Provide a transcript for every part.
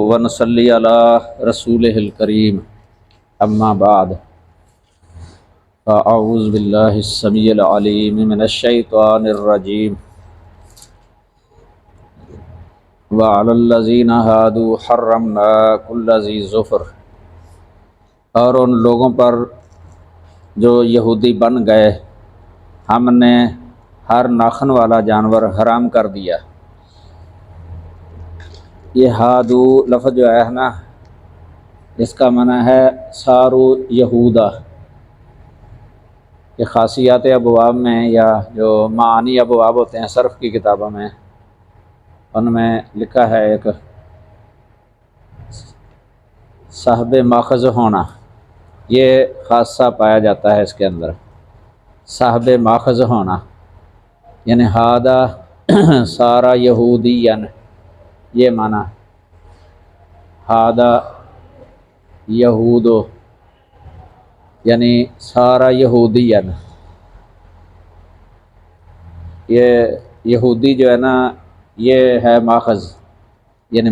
ونصلی علی رسولہ الکریم اما بعد فاعوذ باللہ السمیع العلیم من الشیطان الرجیم وعلی الذین ہادوا حرمنا کل ذی ظفر، اور ان لوگوں پر جو یہودی بن گئے ہم نے ہر ناخن والا جانور حرام کر دیا۔ یہ ہادو لفظ جو ہے نا، اس کا معنی ہے سارو یہودا۔ یہ خاصیات ابواب میں یا جو معانی ابواب ہوتے ہیں صرف کی کتابوں میں، ان میں لکھا ہے ایک صاحب ماخذ ہونا، یہ خاصہ پایا جاتا ہے اس کے اندر، صاحب ماخذ ہونا، یعنی ہادا سارا یہودین، یہ معنی ہادا یہودو یعنی سارا یہودین۔ یہ یہودی جو ہے نا، یہ ہے ماخذ، یعنی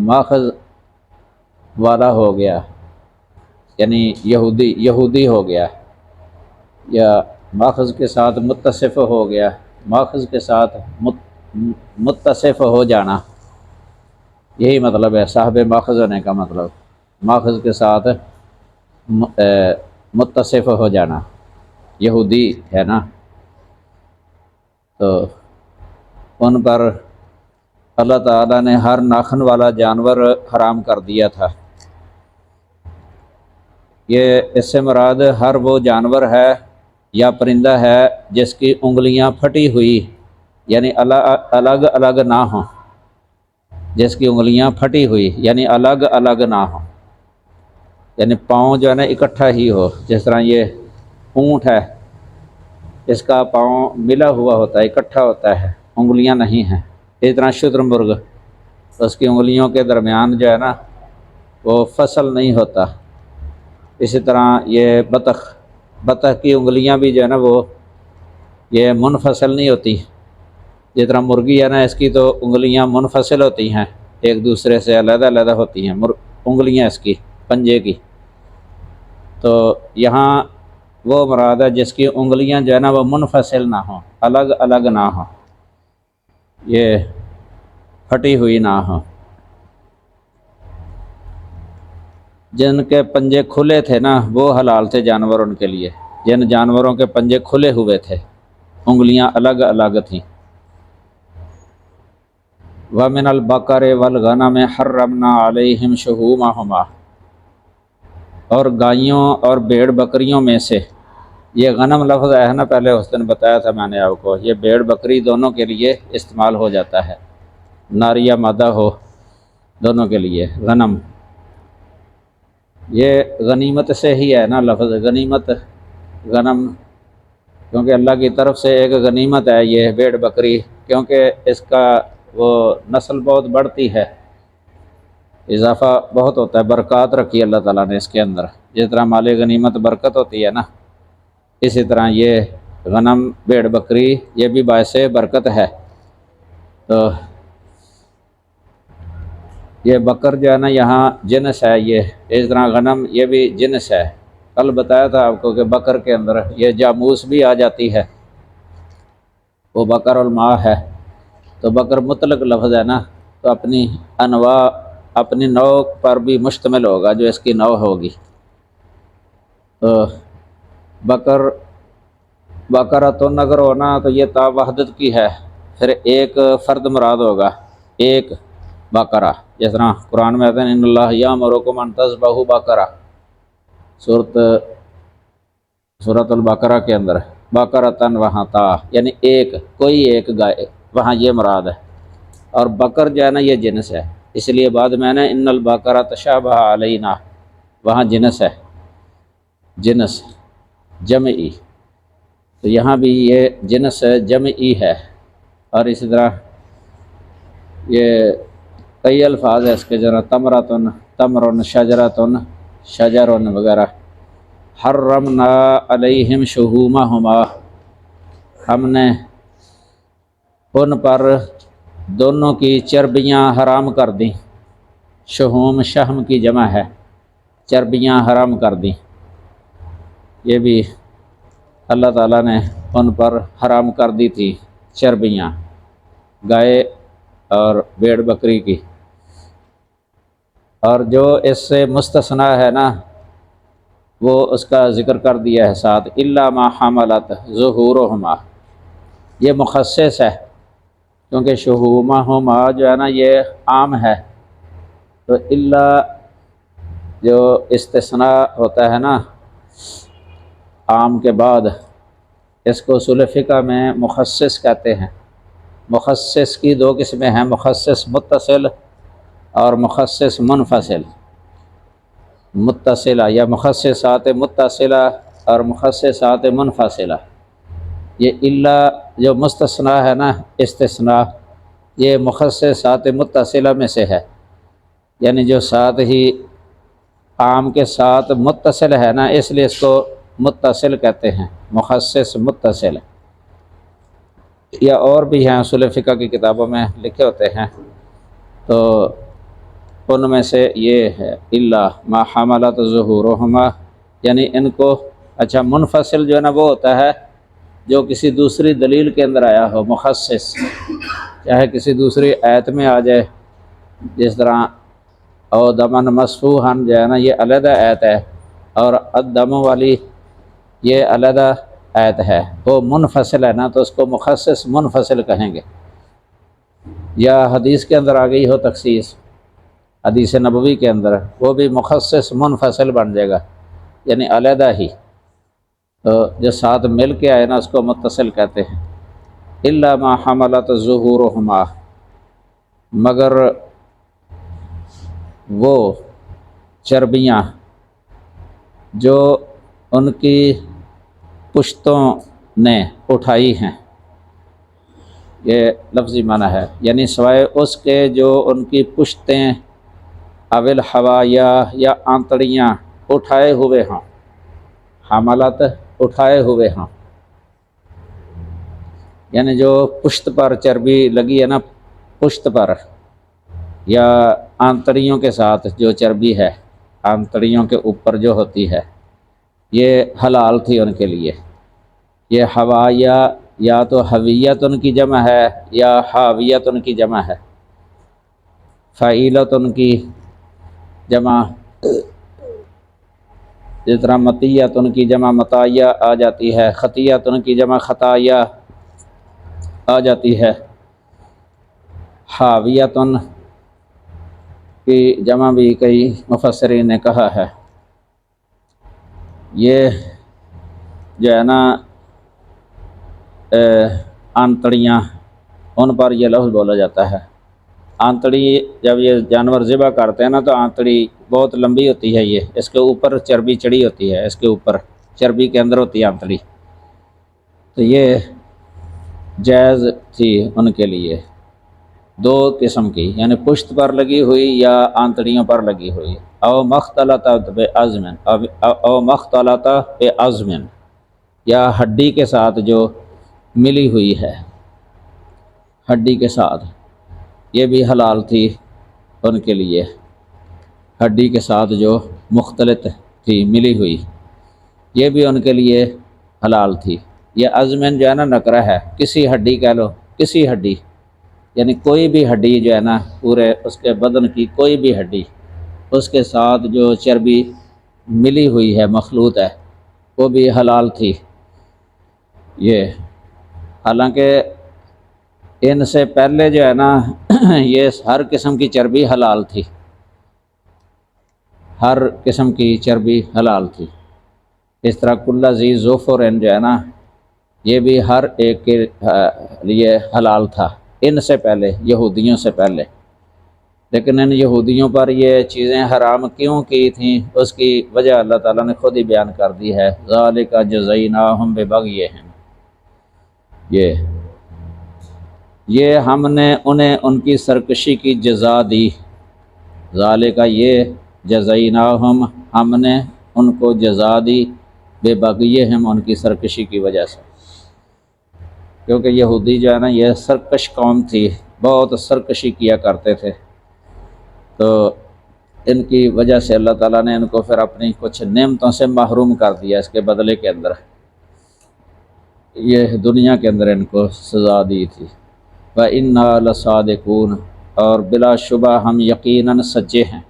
ماخذ والا ہو گیا، یعنی یہودی ہو گیا، یا ماخذ کے ساتھ متصف ہو گیا، ماخذ کے ساتھ متصف ہو جانا، یہی مطلب ہے صاحب ماخذ ہونے کا مطلب، ماخذ کے ساتھ متصف ہو جانا، یہودی ہے نا۔ تو ان پر اللہ تعالیٰ نے ہر ناخن والا جانور حرام کر دیا تھا۔ یہ اس سے مراد ہر وہ جانور ہے یا پرندہ ہے جس کی انگلیاں پھٹی ہوئی، یعنی الگ الگ نہ ہوں، جس کی انگلیاں پھٹی ہوئی یعنی الگ الگ نہ ہوں، یعنی پاؤں جو ہے نا اکٹھا ہی ہو۔ جس طرح یہ اونٹ ہے، اس کا پاؤں ملا ہوا ہوتا ہے، اکٹھا ہوتا ہے، انگلیاں نہیں ہیں۔ اس طرح شتر مرغ، اس کی انگلیوں کے درمیان جو ہے نا وہ فصل نہیں ہوتا۔ اسی طرح یہ بطخ کی انگلیاں بھی جو ہے نا وہ یہ منفصل نہیں ہوتی۔ جس طرح مرغی ہے نا، اس کی تو انگلیاں منفصل ہوتی ہیں، ایک دوسرے سے علیحدہ علیحدہ ہوتی ہیں انگلیاں اس کی پنجے کی۔ تو یہاں وہ مراد ہے جس کی انگلیاں جو ہے نا وہ منفصل نہ ہوں، الگ الگ نہ ہوں، یہ پھٹی ہوئی نہ ہوں۔ جن کے پنجے کھلے تھے نا وہ حلال تھے جانور ان کے لیے، جن جانوروں کے پنجے کھلے ہوئے تھے، انگلیاں الگ الگ تھیں۔ وَمِنَ الْبَقَرِ وَالْغَنَمِ حَرَّمْنَا عَلَيْهِمْ شُحُومَهُمَا، اور گائیوں اور بھیڑ بکریوں میں سے، یہ غنم لفظ ہے نا، پہلے اس دن بتایا تھا میں نے آپ کو، یہ بھیڑ بکری دونوں کے لیے استعمال ہو جاتا ہے، نر یا مادہ ہو دونوں کے لیے غنم۔ یہ غنیمت سے ہی ہے نا لفظ، غنیمت غنم، کیونکہ اللہ کی طرف سے ایک غنیمت ہے یہ بھیڑ بکری، کیونکہ اس کا وہ نسل بہت بڑھتی ہے، اضافہ بہت ہوتا ہے، برکات رکھی اللہ تعالیٰ نے اس کے اندر۔ جس طرح مال غنیمت برکت ہوتی ہے نا، اسی طرح یہ غنم بھیڑ بکری یہ بھی باعث برکت ہے۔ تو یہ بکر جو ہے نا یہاں جنس ہے، یہ اس طرح غنم یہ بھی جنس ہے۔ کل بتایا تھا آپ کو کہ بکر کے اندر یہ جاموس بھی آ جاتی ہے، وہ بکر الماء ہے۔ تو بکر مطلق لفظ ہے نا، تو اپنی انواع اپنی نوع پر بھی مشتمل ہوگا، جو اس کی نوع ہوگی۔ تو بکراتن اگر ہونا تو یہ تا وحدت کی ہے، پھر ایک فرد مراد ہوگا، ایک بکرا۔ جس طرح قرآن میں آتا ہے ان اللہ یامرکم ان تذبحوا بقرہ، سورۃ البقرہ کے اندر بقرۃ وہاں تا، یعنی کوئی ایک گائے، وہاں یہ مراد ہے۔ اور بکر جو ہے نا یہ جنس ہے، اس لیے بعد میں نے ان البقرہ تشابہ علینا، وہاں جنس ہے، جنس جمعی، تو یہاں بھی یہ جنس جمعی ہے۔ اور اسی طرح یہ کئی الفاظ ہیں اس کے، ذرا تمرتن، تمرن، شجرتن، شجرن وغیرہ۔ حرمنا علیہم شحومہما، ہم نے ان پر دونوں کی چربیاں حرام کر دیں۔ شہوم شہم کی جمع ہے، چربیاں حرام کر دیں، یہ بھی اللہ تعالیٰ نے ان پر حرام کر دی تھی چربیاں گائے اور بھیڑ بکری کی۔ اور جو اس سے مستثنا ہے نا وہ اس کا ذکر کر دیا ہے ساتھ، الا ما حملت ظہورہما، یہ مخصص ہے کیونکہ شہومہما جو ہے نا یہ عام ہے، تو الا جو استثناء ہوتا ہے نا عام کے بعد، اس کو اصول فقہ میں مخصص کہتے ہیں۔ مخصص کی دو قسمیں ہیں، مخصص متصل اور مخصص منفصل۔ متصلہ یا مخصصات متصلہ اور مخصصات منفصلہ، یہ الا جو مستثنیٰ ہے نا استثناء، یہ مخصصات متصلہ میں سے ہے، یعنی جو ساتھ ہی عام کے ساتھ متصل ہے نا، اس لیے اس کو متصل کہتے ہیں، مخصص متصل۔ یا اور بھی ہیں اصول فقہ کی کتابوں میں لکھے ہوتے ہیں، تو ان میں سے یہ ہے الا ما حملت ظہورہما، یعنی ان کو اچھا منفصل جو ہے نا وہ ہوتا ہے جو کسی دوسری دلیل کے اندر آیا ہو، مخصص چاہے کسی دوسری آیت میں آ جائے، جس طرح او دمن مسفوحن جو ہے نا یہ علیحدہ آیت ہے، اور الدم والی یہ علیحدہ آیت ہے، وہ منفصل ہے نا تو اس کو مخصص منفصل کہیں گے۔ یا حدیث کے اندر آ گئی ہو تخصیص، حدیث نبوی کے اندر، وہ بھی مخصص منفصل بن جائے گا، یعنی علیحدہ ہی، تو جو ساتھ مل کے آئے نا اس کو متصل کہتے ہیں۔ الا ما حملت ظہورہما، مگر وہ چربیاں جو ان کی پشتوں نے اٹھائی ہیں، یہ لفظی معنی ہے، یعنی سوائے اس کے جو ان کی پشتیں اول حوایا یا آنتڑیاں اٹھائے ہوئے ہوں، حملت اٹھائے ہوئے ہوں، یعنی جو پشت پر چربی لگی ہے نا، پشت پر یا آنتڑیوں کے ساتھ جو چربی ہے، آنتڑیوں کے اوپر جو ہوتی ہے، یہ حلال تھی ان کے لیے۔ یہ حوایا یا تو حویت ان کی جمع ہے یا حاویت ان کی جمع ہے، فعیلت ان کی جمع، جس طرح مطیت ان کی جمع مطایہ آ جاتی ہے، خطیت ان کی جمع خطایہ آ جاتی ہے، حاویت ان کی جمع بھی کئی مفسرین نے کہا ہے۔ یہ جو ہے نا آنتڑیاں، ان پر یہ لفظ بولا جاتا ہے۔ آنتڑی جب یہ جانور ذبح کرتے ہیں نا تو آنتڑی بہت لمبی ہوتی ہے، یہ اس کے اوپر چربی چڑھی ہوتی ہے، اس کے اوپر چربی کے اندر ہوتی ہے آنتڑی، تو یہ جائز تھی ان کے لیے، دو قسم کی، یعنی پشت پر لگی ہوئی یا آنتڑیوں پر لگی ہوئی، او مختلط بعظم، او مختلط بعظم، یا ہڈی کے ساتھ جو ملی ہوئی ہے، ہڈی کے ساتھ، یہ بھی حلال تھی ان کے لیے، ہڈی کے ساتھ جو مختلط تھی ملی ہوئی، یہ بھی ان کے لیے حلال تھی۔ یہ عظمن جو ہے نا نکرہ ہے، کسی ہڈی کہہ لو، کسی ہڈی، یعنی کوئی بھی ہڈی جو ہے نا پورے اس کے بدن کی کوئی بھی ہڈی، اس کے ساتھ جو چربی ملی ہوئی ہے، مخلوط ہے، وہ بھی حلال تھی۔ یہ حالانکہ ان سے پہلے جو ہے نا یہ ہر قسم کی چربی حلال تھی، ہر قسم کی چربی حلال تھی، اس طرح کل ذی ظفر جو ہے نا یہ بھی ہر ایک کے لیے حلال تھا ان سے پہلے، یہودیوں سے پہلے، لیکن ان یہودیوں پر یہ چیزیں حرام کیوں کی تھیں اس کی وجہ اللہ تعالیٰ نے خود ہی بیان کر دی ہے، ذالک جزیناہم ببغیہم، یہ ہم نے انہیں ان کی سرکشی کی جزا دی، ذالک یہ جزیناہم ہم نے ان کو جزا دی، ببغیہم ان کی سرکشی کی وجہ سے، کیونکہ یہودی جو ہے نا یہ سرکش قوم تھی، بہت سرکشی کیا کرتے تھے، تو ان کی وجہ سے اللہ تعالیٰ نے ان کو پھر اپنی کچھ نعمتوں سے محروم کر دیا، اس کے بدلے کے اندر یہ دنیا کے اندر ان کو سزا دی تھی۔ وَإِنَّا لَصَادِقُونَ، اور بلا شبہ ہم یقیناً سچے ہیں،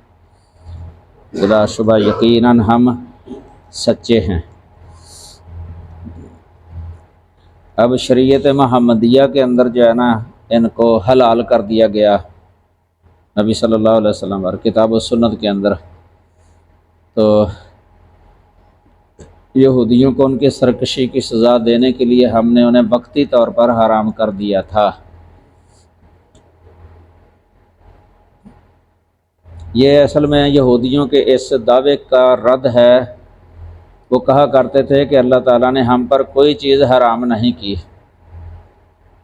بلا شبہ یقیناً ہم سچے ہیں۔ اب شریعت محمدیہ کے اندر جو ہے نا ان کو حلال کر دیا گیا نبی صلی اللہ علیہ وسلم اور کتاب و سنت کے اندر، تو یہودیوں کو ان کے سرکشی کی سزا دینے کے لیے ہم نے انہیں وقتی طور پر حرام کر دیا تھا۔ یہ اصل میں یہودیوں کے اس دعوے کا رد ہے۔ وہ کہا کرتے تھے کہ اللہ تعالیٰ نے ہم پر کوئی چیز حرام نہیں کی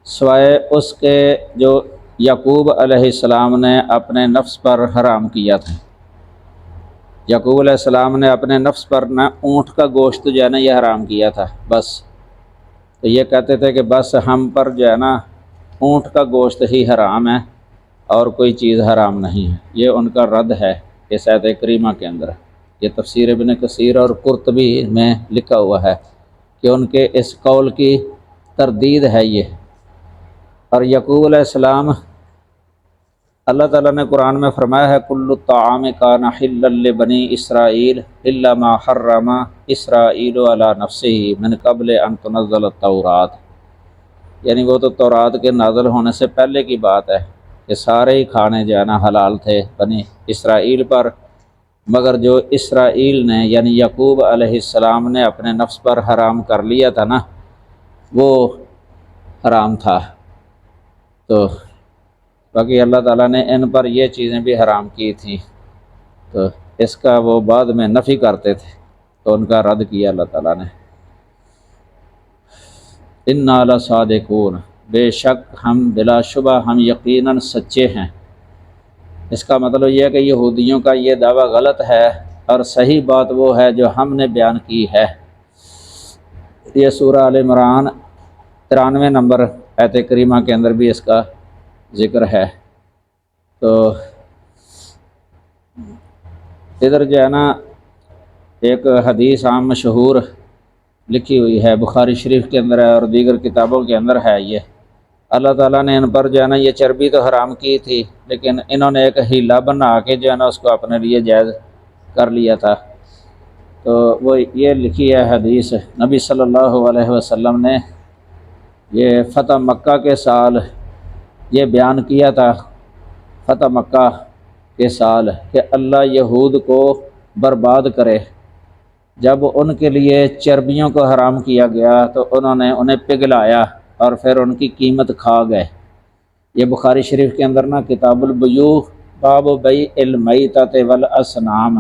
سوائے اس کے جو یعقوب علیہ السلام نے اپنے نفس پر حرام کیا تھا۔ یعقوب علیہ السلام نے اپنے نفس پر نہ اونٹ کا گوشت جو ہے نا یہ حرام کیا تھا بس، تو یہ کہتے تھے کہ بس ہم پر جو ہے نا اونٹ کا گوشت ہی حرام ہے اور کوئی چیز حرام نہیں ہے۔ یہ ان کا رد ہے اس آیت کریمہ کے اندر۔ یہ تفسیر ابن کثیر اور قرطبی میں لکھا ہوا ہے کہ ان کے اس قول کی تردید ہے یہ۔ اور یعقوب علیہ السلام، اللہ تعالیٰ نے قرآن میں فرمایا ہے کل الطعام کان حلا لبنی اسرائیل الا ما حرم اسرائیل علی نفسہ من قبل ان تنزل التوراۃ، یعنی وہ تو تورات کے نازل ہونے سے پہلے کی بات ہے کہ سارے ہی کھانے جو ہے نا حلال تھے بنی اسرائیل پر، مگر جو اسرائیل نے یعنی یعقوب علیہ السلام نے اپنے نفس پر حرام کر لیا تھا نا وہ حرام تھا، تو باقی اللہ تعالیٰ نے ان پر یہ چیزیں بھی حرام کی تھیں، تو اس کا وہ بعد میں نفی کرتے تھے تو ان کا رد کیا اللہ تعالیٰ نے۔ اِنَّا لَصَادِقُونَ، بے شک ہم بلا شبہ ہم یقیناً سچے ہیں۔ اس کا مطلب یہ ہے کہ یہودیوں کا یہ دعویٰ غلط ہے اور صحیح بات وہ ہے جو ہم نے بیان کی ہے۔ یہ سورہ آل عمران 93 نمبر آیت کریمہ کے اندر بھی اس کا ذکر ہے۔ تو ادھر جو ہے نا ایک حدیث عام مشہور لکھی ہوئی ہے، بخاری شریف کے اندر ہے اور دیگر کتابوں کے اندر ہے۔ یہ اللہ تعالیٰ نے ان پر جو ہے نا یہ چربی تو حرام کی تھی، لیکن انہوں نے ایک ہیلا بنا کے جو ہے نا اس کو اپنے لیے جائز کر لیا تھا۔ تو وہ یہ لکھی ہے حدیث، نبی صلی اللہ علیہ وسلم نے یہ فتح مکہ کے سال یہ بیان کیا تھا، فتح مکہ کے سال، کہ اللہ یہود کو برباد کرے۔ جب ان کے لیے چربیوں کو حرام کیا گیا تو انہوں نے انہیں پگھلایا اور پھر ان کی قیمت کھا گئے۔ یہ بخاری شریف کے اندر نا کتاب البیوع باب بیع المیتۃ والاصنام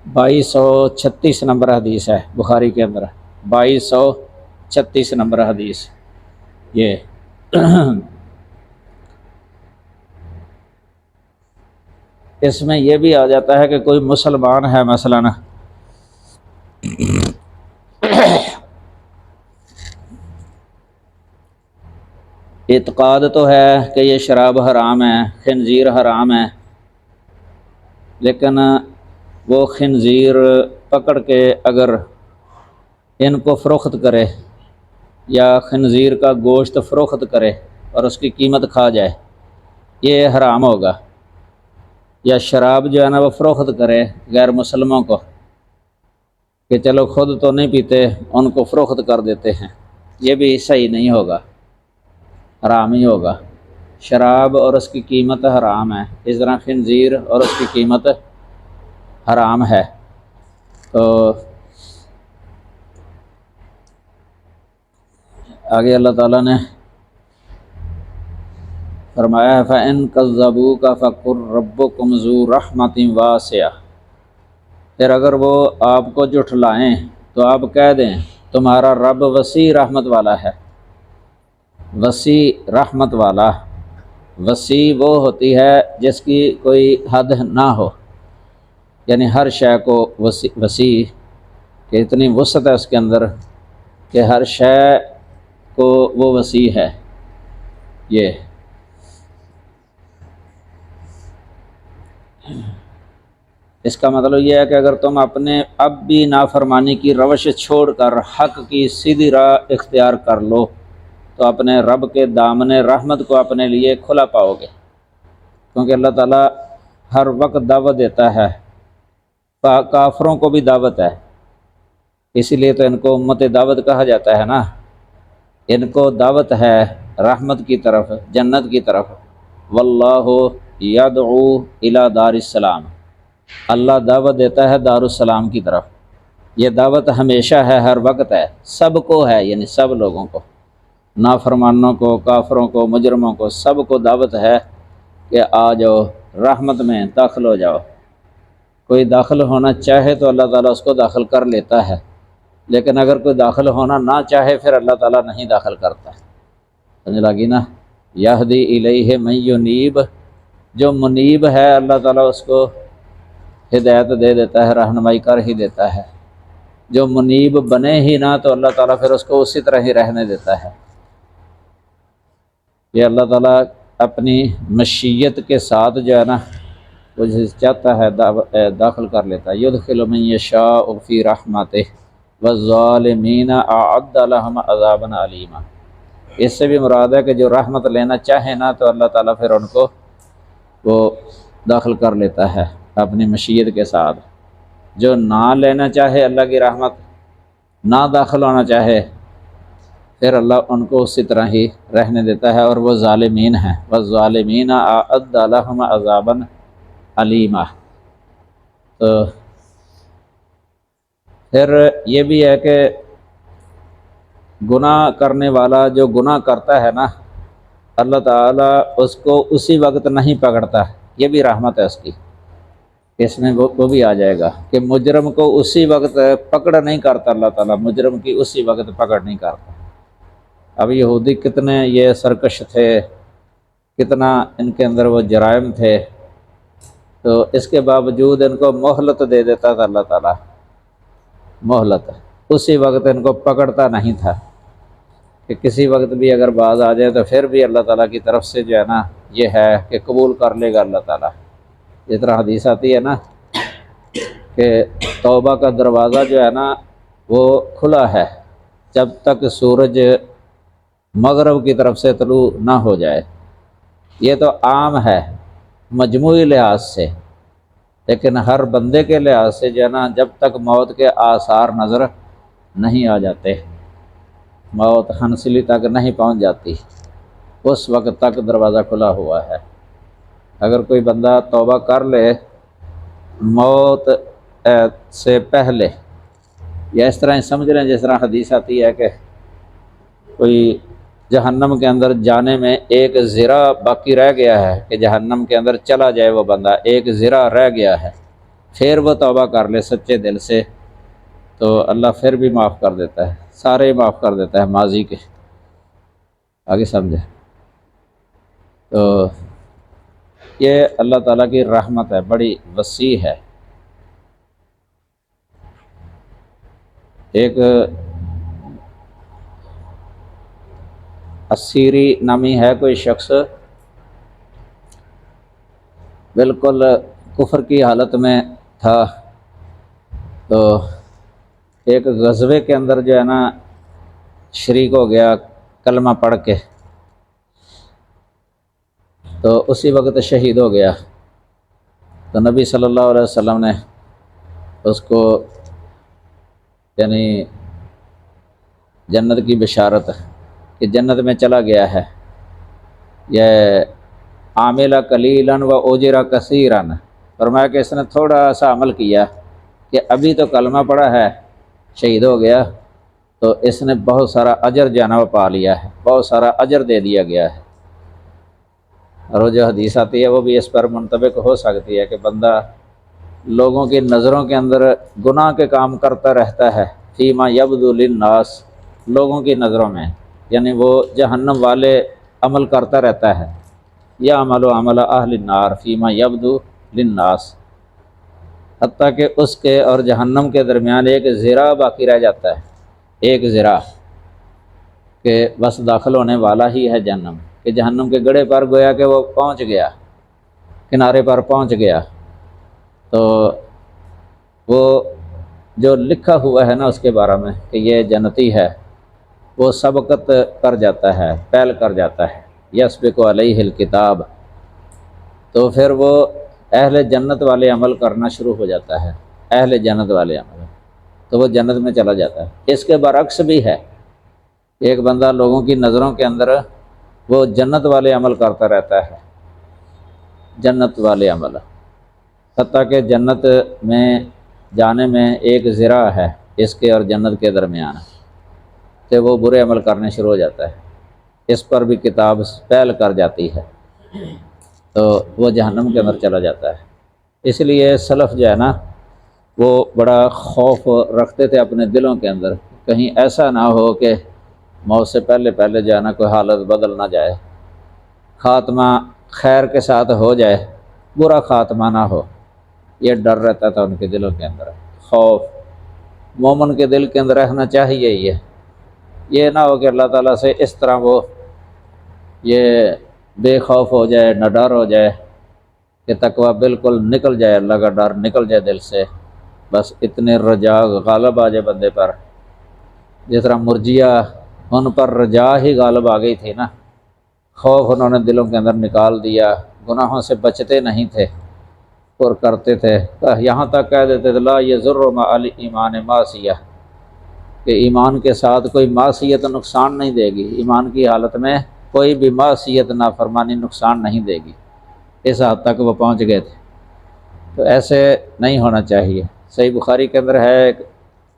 2236 نمبر حدیث ہے بخاری کے اندر، 2236 نمبر حدیث۔ یہ اس میں یہ بھی آ جاتا ہے کہ کوئی مسلمان ہے مثلاً اعتقاد تو ہے کہ یہ شراب حرام ہے، خنزیر حرام ہے، لیکن وہ خنزیر پکڑ کے اگر ان کو فروخت کرے یا خنزیر کا گوشت فروخت کرے اور اس کی قیمت کھا جائے یہ حرام ہوگا۔ یا شراب جو ہے نا وہ فروخت کرے غیر مسلموں کو کہ چلو خود تو نہیں پیتے ان کو فروخت کر دیتے ہیں، یہ بھی صحیح نہیں ہوگا، حرام ہی ہوگا۔ شراب اور اس کی قیمت حرام ہے، اس طرح خنزیر اور اس کی قیمت حرام ہے۔ تو آگے اللہ تعالیٰ نے فرمایا ہے فَإِن كَذَّبُوكَ فَقُلْ رَبُّكُمْ ذُو رَحْمَةٍ وَاسِعَةٍ، پھر اگر وہ آپ کو جھٹلائیں تو آپ کہہ دیں تمہارا رب وسیع رحمت والا ہے۔ وسیع رحمت والا، وسیع وہ ہوتی ہے جس کی کوئی حد نہ ہو، یعنی ہر شے کو وسیع کہ اتنی وسعت ہے اس کے اندر کہ ہر شے کو وہ وسیع ہے۔ یہ اس کا مطلب یہ ہے کہ اگر تم اپنے اب بھی نافرمانی کی روش چھوڑ کر حق کی سیدھی راہ اختیار کر لو تو اپنے رب کے دامن رحمت کو اپنے لیے کھلا پاؤ گے، کیونکہ اللہ تعالیٰ ہر وقت دعوت دیتا ہے، کافروں کو بھی دعوت ہے، اسی لیے تو ان کو امت دعوت کہا جاتا ہے نا۔ ان کو دعوت ہے رحمت کی طرف، جنت کی طرف۔ واللہ یدعو الی دار السلام، اللہ دعوت دیتا ہے دار السلام کی طرف۔ یہ دعوت ہمیشہ ہے، ہر وقت ہے، سب کو ہے، یعنی سب لوگوں کو، نافرمانوں کو، کافروں کو، مجرموں کو، سب کو دعوت ہے کہ آ جاؤ رحمت میں داخل ہو جاؤ۔ کوئی داخل ہونا چاہے تو اللہ تعالیٰ اس کو داخل کر لیتا ہے، لیکن اگر کوئی داخل ہونا نہ چاہے پھر اللہ تعالیٰ نہیں داخل کرتا۔ سمجھ لگی نا؟ یہدی الیہ من ینیب، جو منیب ہے اللہ تعالیٰ اس کو ہدایت دے دیتا ہے، رہنمائی کر ہی دیتا ہے۔ جو منیب بنے ہی نہ تو اللہ تعالیٰ پھر اس کو اسی طرح ہی رہنے دیتا ہے۔ یہ اللہ تعالیٰ اپنی مشیت کے ساتھ جو ہے نا وہ جسے چاہتا ہے داخل کر لیتا ہے۔ یدخل من یشاء فی رحمتہ والظالمین اعد لہم عذابا علیما، اس سے بھی مراد ہے کہ جو رحمت لینا چاہے نا تو اللہ تعالیٰ پھر ان کو وہ داخل کر لیتا ہے اپنی مشیت کے ساتھ۔ جو نہ لینا چاہے اللہ کی رحمت، نہ داخل ہونا چاہے، پھر اللہ ان کو اسی طرح ہی رہنے دیتا ہے، اور وہ ظالمین ہیں۔ والظالمین اعد لہم عذابا علیما۔ تو پھر یہ بھی ہے کہ گناہ کرنے والا جو گناہ کرتا ہے نا اللہ تعالیٰ اس کو اسی وقت نہیں پکڑتا، یہ بھی رحمت ہے اس کی۔ اس میں وہ بھی آ جائے گا کہ مجرم کو اسی وقت پکڑ نہیں کرتا اللہ تعالیٰ، مجرم کی اسی وقت پکڑ نہیں کرتا۔ اب یہودی کتنے یہ سرکش تھے، کتنا ان کے اندر وہ جرائم تھے، تو اس کے باوجود ان کو مہلت دے دیتا تھا اللہ تعالیٰ، مہلت، اسی وقت ان کو پکڑتا نہیں تھا کہ کسی وقت بھی اگر باز آ جائے تو پھر بھی اللہ تعالیٰ کی طرف سے جو ہے نا یہ ہے کہ قبول کر لے گا اللہ تعالیٰ۔ جس طرح حدیث آتی ہے نا کہ توبہ کا دروازہ جو ہے نا وہ کھلا ہے جب تک سورج مغرب کی طرف سے طلوع نہ ہو جائے۔ یہ تو عام ہے مجموعی لحاظ سے، لیکن ہر بندے کے لحاظ سے جو ہے نا جب تک موت کے آثار نظر نہیں آ جاتے، موت ہنسلی تک نہیں پہنچ جاتی، اس وقت تک دروازہ کھلا ہوا ہے۔ اگر کوئی بندہ توبہ کر لے موت سے پہلے، یا اس طرح سمجھ لیں جس طرح حدیث آتی ہے کہ کوئی جہنم کے اندر جانے میں ایک ذرا باقی رہ گیا ہے، کہ جہنم کے اندر چلا جائے وہ بندہ، ایک ذرا رہ گیا ہے، پھر وہ توبہ کر لے سچے دل سے تو اللہ پھر بھی معاف کر دیتا ہے، سارے معاف کر دیتا ہے ماضی کے۔ آگے سمجھے؟ تو یہ اللہ تعالیٰ کی رحمت ہے، بڑی وسیع ہے۔ ایک اسیری نامی ہے کوئی شخص، بالکل کفر کی حالت میں تھا، تو ایک غزوے کے اندر جو ہے نا شریک ہو گیا کلمہ پڑھ کے، تو اسی وقت شہید ہو گیا۔ تو نبی صلی اللہ علیہ وسلم نے اس کو یعنی جنت کی بشارت کہ جنت میں چلا گیا ہے، یہ عامل قلیلا و اجر کثیرا، فرمایا کہ اس نے تھوڑا سا عمل کیا کہ ابھی تو کلمہ پڑھا ہے، شہید ہو گیا، تو اس نے بہت سارا اجر جو ہے نا وہ پا لیا ہے، بہت سارا اجر دے دیا گیا ہے۔ اور وہ جو حدیث آتی ہے وہ بھی اس پر منطبق ہو سکتی ہے کہ بندہ لوگوں کی نظروں کے اندر گناہ کے کام کرتا رہتا ہے، فیما یبدو للناس، لوگوں کی نظروں میں، یعنی وہ جہنم والے عمل کرتا رہتا ہے، یا عمل و عمل اہل النار فیما یبدو للناس، حتیٰ کہ اس کے اور جہنم کے درمیان ایک ذرا باقی رہ جاتا ہے، ایک ذرا کہ بس داخل ہونے والا ہی ہے جہنم، کہ جہنم کے گڑھے پر گویا کہ وہ پہنچ گیا، کنارے پر پہنچ گیا، تو وہ جو لکھا ہوا ہے نا اس کے بارے میں کہ یہ جنتی ہے، وہ سبقت کر جاتا ہے، پہل کر جاتا ہے، یسبق علیہ الکتاب، تو پھر وہ اہل جنت والے عمل کرنا شروع ہو جاتا ہے، اہل جنت والے عمل، تو وہ جنت میں چلا جاتا ہے۔ اس کے برعکس بھی ہے، ایک بندہ لوگوں کی نظروں کے اندر وہ جنت والے عمل کرتا رہتا ہے، جنت والے عمل، حتیٰ کہ جنت میں جانے میں ایک ذرا ہے اس کے اور جنت کے درمیان، کہ وہ برے عمل کرنے شروع ہو جاتا ہے، اس پر بھی کتاب پہل کر جاتی ہے، تو وہ جہنم کے اندر چلا جاتا ہے۔ اس لیے سلف جو ہے نا وہ بڑا خوف رکھتے تھے اپنے دلوں کے اندر، کہیں ایسا نہ ہو کہ موت سے پہلے پہلے جو ہے نا کوئی حالت بدل نہ جائے، خاتمہ خیر کے ساتھ ہو جائے، برا خاتمہ نہ ہو، یہ ڈر رہتا تھا ان کے دلوں کے اندر، خوف مومن کے دل کے اندر رہنا چاہیے۔ یہ نہ ہو کہ اللہ تعالیٰ سے اس طرح وہ یہ بے خوف ہو جائے، نہ ڈر ہو جائے کہ تقویٰ بالکل نکل جائے، اللہ کا ڈر نکل جائے دل سے، بس اتنے رجا غالب آ جائے بندے پر، جس طرح مرجیہ ان پر رجا ہی غالب آ گئی تھی نا، خوف انہوں نے دلوں کے اندر نکال دیا، گناہوں سے بچتے نہیں تھے اور کرتے تھے، یہاں تک کہہ دیتے تھے لا یضر مع الایمان معصیہ، کہ ایمان کے ساتھ کوئی معصیت نقصان نہیں دے گی، ایمان کی حالت میں کوئی بھی معصیت نافرمانی نقصان نہیں دے گی، اس حد تک وہ پہنچ گئے تھے۔ تو ایسے نہیں ہونا چاہیے۔ صحیح بخاری کے اندر ہے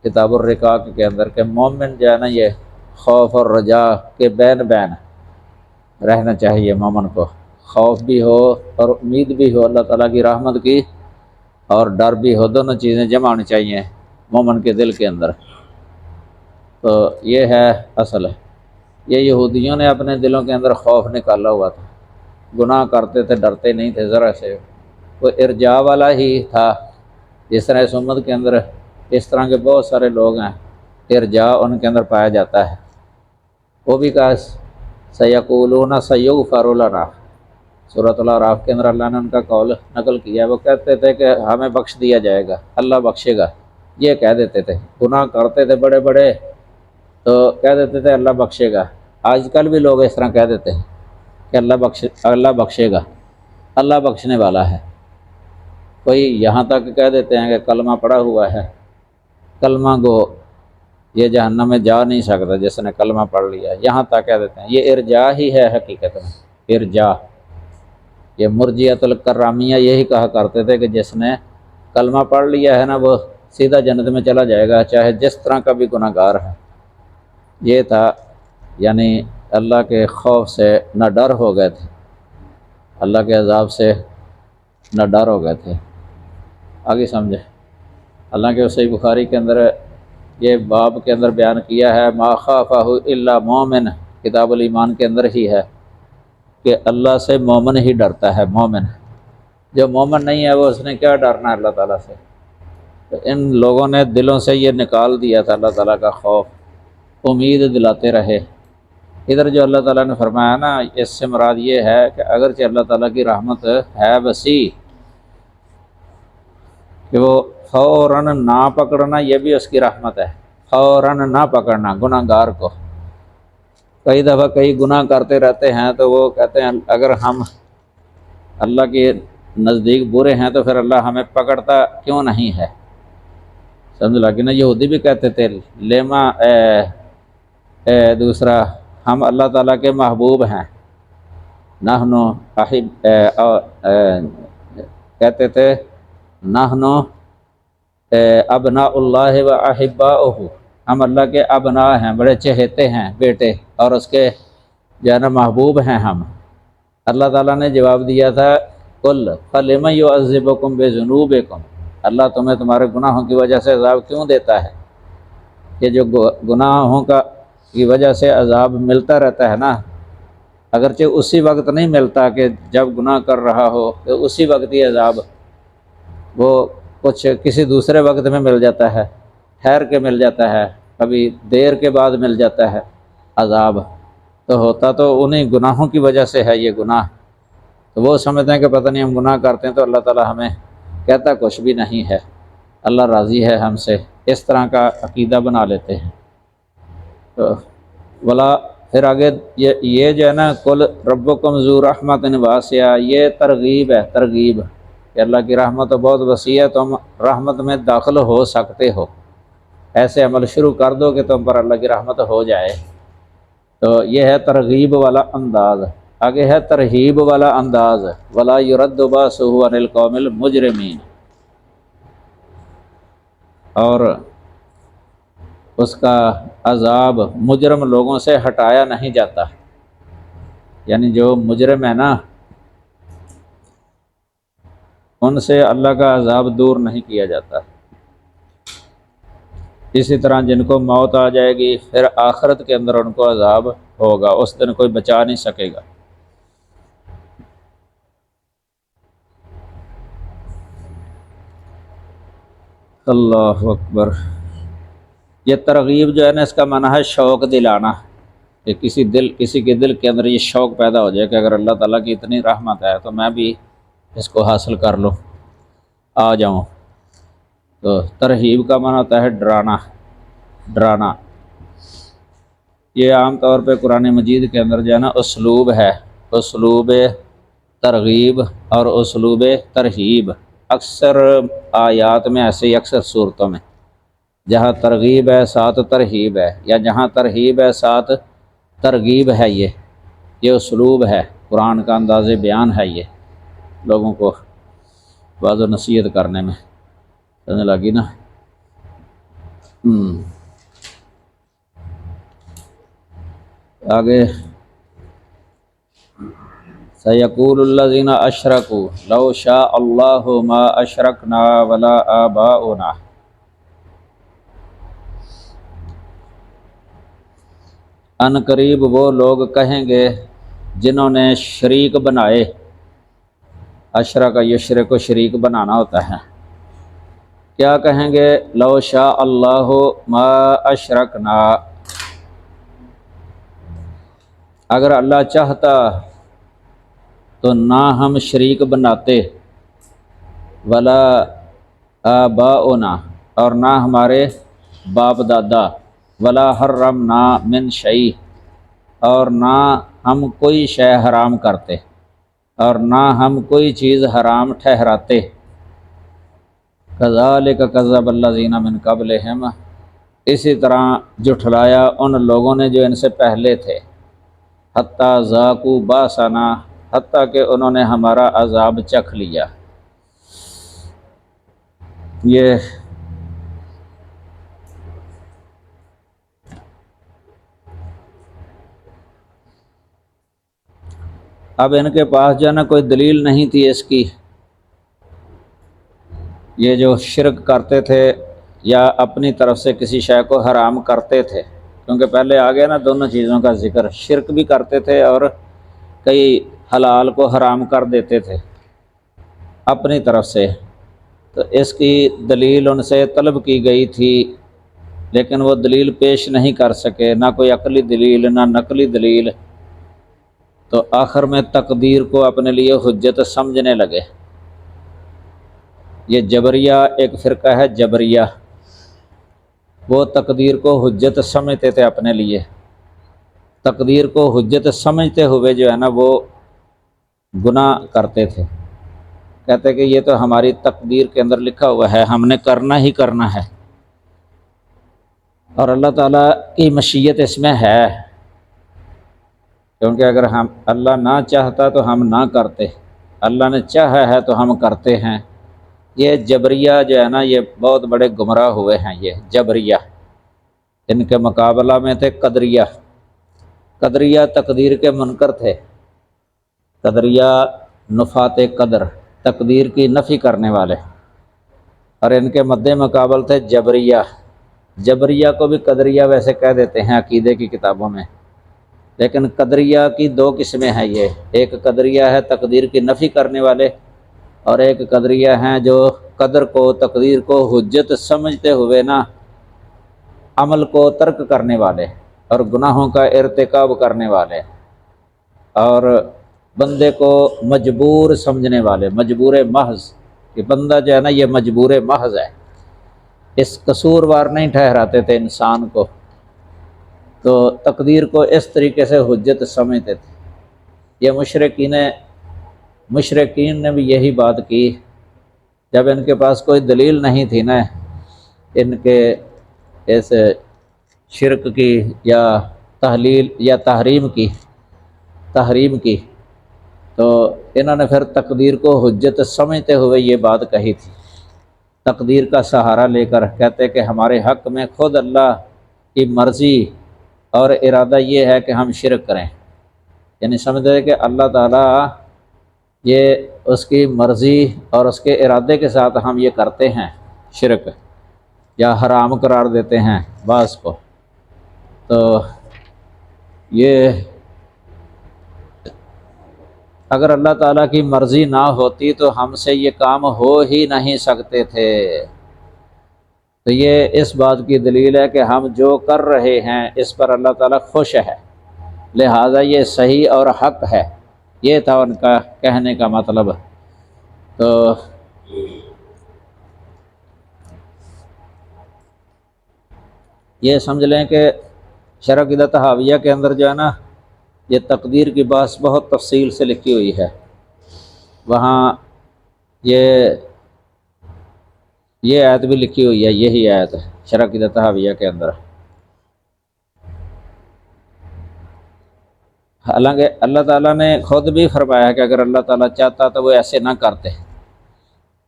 کتاب الرقاق کے اندر کہ مومن جو ہے نا یہ خوف اور رجا کے بین بین رہنا چاہیے، مومن کو خوف بھی ہو اور امید بھی ہو اللہ تعالیٰ کی رحمت کی، اور ڈر بھی ہو، دونوں چیزیں جمع ہونی چاہیے مومن کے دل کے اندر۔ تو یہ ہے اصل ہے۔ یہ یہودیوں نے اپنے دلوں کے اندر خوف نکالا ہوا تھا، گناہ کرتے تھے، ڈرتے نہیں تھے ذرا سے، وہ ارجاء والا ہی تھا، جس طرح اس امت کے اندر اس طرح کے بہت سارے لوگ ہیں، ارجاء ان کے اندر پایا جاتا ہے۔ وہ بھی کہا سیقولون سیغفر لنا، سورۃ الاعراف کے اندر اللہ نے ان کا قول نقل کیا ہے، وہ کہتے تھے کہ ہمیں بخش دیا جائے گا، اللہ بخشے گا، یہ کہہ دیتے تھے، گناہ کرتے تھے بڑے بڑے تو کہہ دیتے تھے اللہ بخشے گا۔ آج کل بھی لوگ اس طرح کہہ دیتے ہیں کہ اللہ بخشے گا، اللہ بخشنے والا ہے۔ کوئی یہاں تک کہہ دیتے ہیں کہ کلمہ پڑا ہوا ہے، کلمہ گو یہ جہنم میں جا نہیں سکتا جس نے کلمہ پڑھ لیا، یہاں تک کہہ دیتے ہیں۔ یہ ارجاء ہی ہے حقیقت میں، ارجاء۔ یہ مرجیۃ الکرامیہ یہی کہا کرتے تھے کہ جس نے کلمہ پڑھ لیا ہے نا وہ سیدھا جنت میں چلا جائے گا، چاہے جس طرح کا بھی گناہ گار ہے۔ یہ تھا، یعنی اللہ کے خوف سے نہ ڈر ہو گئے تھے، اللہ کے عذاب سے نہ ڈر ہو گئے تھے۔ آگے سمجھے؟ اللہ کے صحیح بخاری کے اندر یہ باب کے اندر بیان کیا ہے، ما خافہ الا مومن، کتاب الایمان کے اندر ہی ہے کہ اللہ سے مومن ہی ڈرتا ہے۔ مومن جو مومن نہیں ہے وہ اس نے کیا ڈرنا ہے اللہ تعالیٰ سے؟ تو ان لوگوں نے دلوں سے یہ نکال دیا تھا اللہ تعالیٰ کا خوف، امید دلاتے رہے۔ ادھر جو اللہ تعالیٰ نے فرمایا نا، اس سے مراد یہ ہے کہ اگرچہ اللہ تعالیٰ کی رحمت ہے وسیع، کہ وہ فوراً نہ پکڑنا یہ بھی اس کی رحمت ہے، فوراً نہ پکڑنا گناہ گار کو۔ کئی دفعہ کئی گناہ کرتے رہتے ہیں تو وہ کہتے ہیں اگر ہم اللہ کے نزدیک برے ہیں تو پھر اللہ ہمیں پکڑتا کیوں نہیں ہے؟ سمجھ لگی نا؟ یہودی بھی کہتے تھے لیما دوسرا، ہم اللہ تعالیٰ کے محبوب ہیں، نحن کہتے تھے نحن ابناء اللہ و احباؤہ، ہم اللہ کے ابناء ہیں، بڑے چہیتے ہیں بیٹے، اور اس کے جو ہے نا محبوب ہیں ہم۔ اللہ تعالیٰ نے جواب دیا تھا قل فلم یعذبکم بذنوبکم، اللہ تمہیں تمہارے گناہوں کی وجہ سے عذاب کیوں دیتا ہے؟ یہ جو گناہوں کی وجہ سے عذاب ملتا رہتا ہے نا، اگرچہ اسی وقت نہیں ملتا کہ جب گناہ کر رہا ہو تو اسی وقت ہی عذاب، وہ کچھ کسی دوسرے وقت میں مل جاتا ہے، ٹھہر کے مل جاتا ہے، کبھی دیر کے بعد مل جاتا ہے عذاب، تو ہوتا تو انہیں گناہوں کی وجہ سے ہے یہ گناہ۔ تو وہ سمجھتے ہیں کہ پتہ نہیں ہم گناہ کرتے ہیں تو اللہ تعالیٰ ہمیں کہتا کچھ بھی نہیں ہے۔ اللہ راضی ہے ہم سے، اس طرح کا عقیدہ بنا لیتے ہیں۔ تو ولا پھر آگے یہ جو ہے نا کل ربکم ذو رحمت واسعہ، یہ ترغیب ہے، ترغیب کہ اللہ کی رحمت بہت وسیع ہے، تم رحمت میں داخل ہو سکتے ہو، ایسے عمل شروع کر دو کہ تم پر اللہ کی رحمت ہو جائے۔ تو یہ ہے ترغیب والا انداز۔ آگے ہے ترہیب والا انداز، ولا یرد باسہ عن القوم المجرمین، اور اس کا عذاب مجرم لوگوں سے ہٹایا نہیں جاتا، یعنی جو مجرم ہے نا ان سے اللہ کا عذاب دور نہیں کیا جاتا۔ اسی طرح جن کو موت آ جائے گی پھر آخرت کے اندر ان کو عذاب ہوگا، اس دن کوئی بچا نہیں سکے گا۔ اللہ اکبر۔ یہ ترغیب جو ہے نا اس کا معنی ہے شوق دلانا، کہ کسی کے دل کے اندر یہ شوق پیدا ہو جائے کہ اگر اللہ تعالیٰ کی اتنی رحمت ہے تو میں بھی اس کو حاصل کر لوں، آ جاؤں۔ تو ترہیب کا معنی ہوتا ہے ڈرانا، ڈرانا۔ یہ عام طور پہ قرآن مجید کے اندر جو ہے نا اسلوب ہے، اسلوب ترغیب اور اسلوب ترہیب، اکثر آیات میں ایسے ہی، اکثر صورتوں میں جہاں ترغیب ہے ساتھ ترہیب ہے، یا جہاں ترہیب ہے ساتھ ترغیب ہے، یہ اسلوب ہے، قرآن کا انداز بیان ہے، یہ لوگوں کو بعض و نصیحت کرنے میں سمجھ لگی نا۔ آگے سَيَقُولُ الَّذِينَ أَشْرَكُوا لَوْ شَاءَ اللَّهُ مَا أَشْرَكْنَا وَلَا آبَاؤُنَا، ان قریب وہ لوگ کہیں گے جنہوں نے شریک بنائے، اشرک یشرک کو شریک بنانا ہوتا ہے، کیا کہیں گے؟ لو شاء اللہ ما اشرکنا، اگر اللہ چاہتا تو نہ ہم شریک بناتے، ولا آباؤنا، اور نہ ہمارے باپ دادا، ولا حرمنا من شیء، اور نہ ہم کوئی شے حرام کرتے، اور نہ ہم کوئی چیز حرام ٹھہراتے۔ کذالک کذب الذین من قبلہم، اسی طرح جھٹلایا ان لوگوں نے جو ان سے پہلے تھے، حتیٰ ذاقوا باسنا، حتیٰ کہ انہوں نے ہمارا عذاب چکھ لیا۔ یہ اب ان کے پاس جو ہے نا کوئی دلیل نہیں تھی اس کی، یہ جو شرک کرتے تھے یا اپنی طرف سے کسی شے کو حرام کرتے تھے، کیونکہ پہلے آ گیا نا دونوں چیزوں کا ذکر، شرک بھی کرتے تھے اور کئی حلال کو حرام کر دیتے تھے اپنی طرف سے، تو اس کی دلیل ان سے طلب کی گئی تھی لیکن وہ دلیل پیش نہیں کر سکے، نہ کوئی عقلی دلیل نہ نقلی دلیل، تو آخر میں تقدیر کو اپنے لیے حجت سمجھنے لگے۔ یہ جبریہ ایک فرقہ ہے، جبریہ، وہ تقدیر کو حجت سمجھتے تھے اپنے لیے، تقدیر کو حجت سمجھتے ہوئے جو ہے نا وہ گناہ کرتے تھے، کہتے کہ یہ تو ہماری تقدیر کے اندر لکھا ہوا ہے، ہم نے کرنا ہی کرنا ہے، اور اللہ تعالیٰ کی مشیت اس میں ہے، کیونکہ اگر اللہ نہ چاہتا تو ہم نہ کرتے، اللہ نے چاہا ہے تو ہم کرتے ہیں۔ یہ جبریہ جو ہے نا یہ بہت بڑے گمراہ ہوئے ہیں، یہ جبریہ، ان کے مقابلہ میں تھے قدریہ۔ قدریہ تقدیر کے منکر تھے، قدریہ نفات قدر، تقدیر کی نفی کرنے والے، اور ان کے مد مقابل تھے جبریہ۔ جبریہ کو بھی قدریہ ویسے کہہ دیتے ہیں عقیدے کی کتابوں میں، لیکن قدریہ کی دو قسمیں ہیں، یہ ایک قدریہ ہے تقدیر کی نفی کرنے والے، اور ایک قدریہ ہیں جو قدر کو تقدیر کو حجت سمجھتے ہوئے نا عمل کو ترک کرنے والے اور گناہوں کا ارتکاب کرنے والے، اور بندے کو مجبور سمجھنے والے، مجبور محض، کہ بندہ جو ہے نا یہ مجبور محض ہے، اس قصوروار نہیں ٹھہراتے تھے انسان کو، تو تقدیر کو اس طریقے سے حجت سمجھتے تھے۔ یہ مشرکین نے بھی یہی بات کی جب ان کے پاس کوئی دلیل نہیں تھی نا ان کے اس شرک کی یا تحلیل یا تحریم کی، تو انہوں نے پھر تقدیر کو حجت سمجھتے ہوئے یہ بات کہی تھی، تقدیر کا سہارا لے کر کہتے کہ ہمارے حق میں خود اللہ کی مرضی اور ارادہ یہ ہے کہ ہم شرک کریں، یعنی سمجھتے ہیں کہ اللہ تعالیٰ یہ اس کی مرضی اور اس کے ارادے کے ساتھ ہم یہ کرتے ہیں شرک، یا حرام قرار دیتے ہیں بعض کو۔ تو یہ اگر اللہ تعالیٰ کی مرضی نہ ہوتی تو ہم سے یہ کام ہو ہی نہیں سکتے تھے۔ تو یہ اس بات کی دلیل ہے کہ ہم جو کر رہے ہیں اس پر اللہ تعالیٰ خوش ہے، لہذا یہ صحیح اور حق ہے، یہ تھا ان کا کہنے کا مطلب۔ تو یہ سمجھ لیں کہ شرح عقیدہ طحاویہ کے اندر جو ہے نا یہ تقدیر کی بحث بہت تفصیل سے لکھی ہوئی ہے، وہاں یہ آیت بھی لکھی ہوئی ہے، یہی آیت ہے شرح عقیدہ طحاویہ کے اندر۔ حالانکہ اللہ تعالیٰ نے خود بھی فرمایا کہ اگر اللہ تعالیٰ چاہتا تو وہ ایسے نہ کرتے،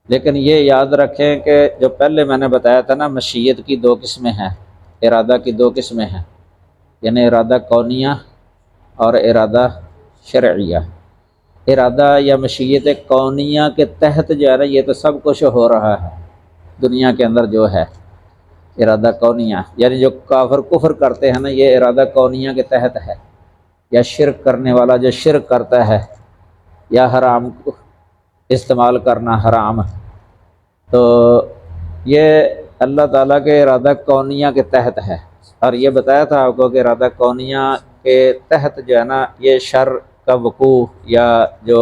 لیکن یہ یاد رکھیں کہ جو پہلے میں نے بتایا تھا نا مشیت کی دو قسمیں ہیں، ارادہ کی دو قسمیں ہیں، یعنی ارادہ کونیہ اور ارادہ شرعیہ۔ ارادہ یا مشیت کونیہ کے تحت جو ہے نا یہ تو سب کچھ ہو رہا ہے دنیا کے اندر جو ہے ارادہ کونیہ، یعنی جو کافر کفر کرتے ہیں نا یہ ارادہ کونیہ کے تحت ہے، یا شرک کرنے والا جو شرک کرتا ہے یا حرام استعمال کرنا حرام، تو یہ اللہ تعالیٰ کے ارادہ کونیہ کے تحت ہے۔ اور یہ بتایا تھا آپ کو کہ ارادہ کونیہ کے تحت جو ہے نا یہ شر کا وقوع یا جو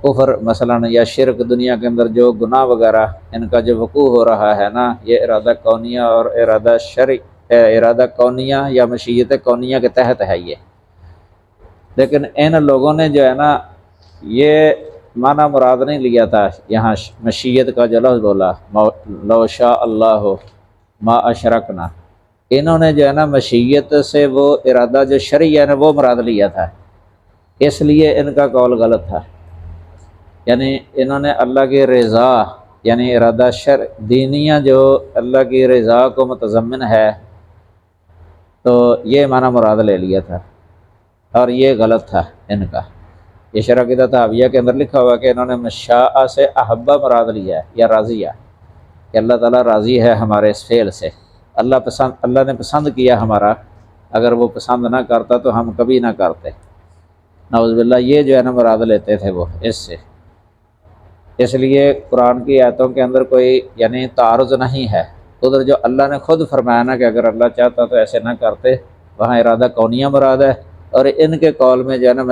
کفر مثلا یا شرک دنیا کے اندر جو گناہ وغیرہ ان کا جو وقوع ہو رہا ہے نا یہ ارادہ کونیہ اور ارادہ کونیہ یا مشیت کونیہ کے تحت ہے یہ۔ لیکن ان لوگوں نے جو ہے نا یہ معنی مراد نہیں لیا تھا، یہاں مشیت کا جو لفظ بولا لو شاء اللہ ما اشرکنا، انہوں نے جو ہے نا مشیت سے وہ ارادہ جو شرعی ہے نا وہ مراد لیا تھا، اس لیے ان کا قول غلط تھا۔ یعنی انہوں نے اللہ کی رضا یعنی ارادہ دینیہ جو اللہ کی رضا کو متضمن ہے تو یہ معنی مراد لے لیا تھا، اور یہ غلط تھا ان کا۔ یہ شرح عقیدہ طحاویہ کے اندر لکھا ہوا کہ انہوں نے مشاء سے احبہ مراد لیا ہے یا راضیہ، کہ اللہ تعالیٰ راضی ہے ہمارے اس فعل سے، اللہ نے پسند کیا ہمارا، اگر وہ پسند نہ کرتا تو ہم کبھی نہ کرتے، نعوذ باللہ، یہ جو ہے نا مراد لیتے تھے وہ اس سے۔ اس لیے قرآن کی آیتوں کے اندر کوئی یعنی تعارض نہیں ہے، ادھر جو اللہ نے خود فرمایا نا کہ اگر اللہ چاہتا تو ایسے نہ کرتے، وہاں ارادہ کونیہ مراد ہے، اور ان کے قول میں جو ہے نا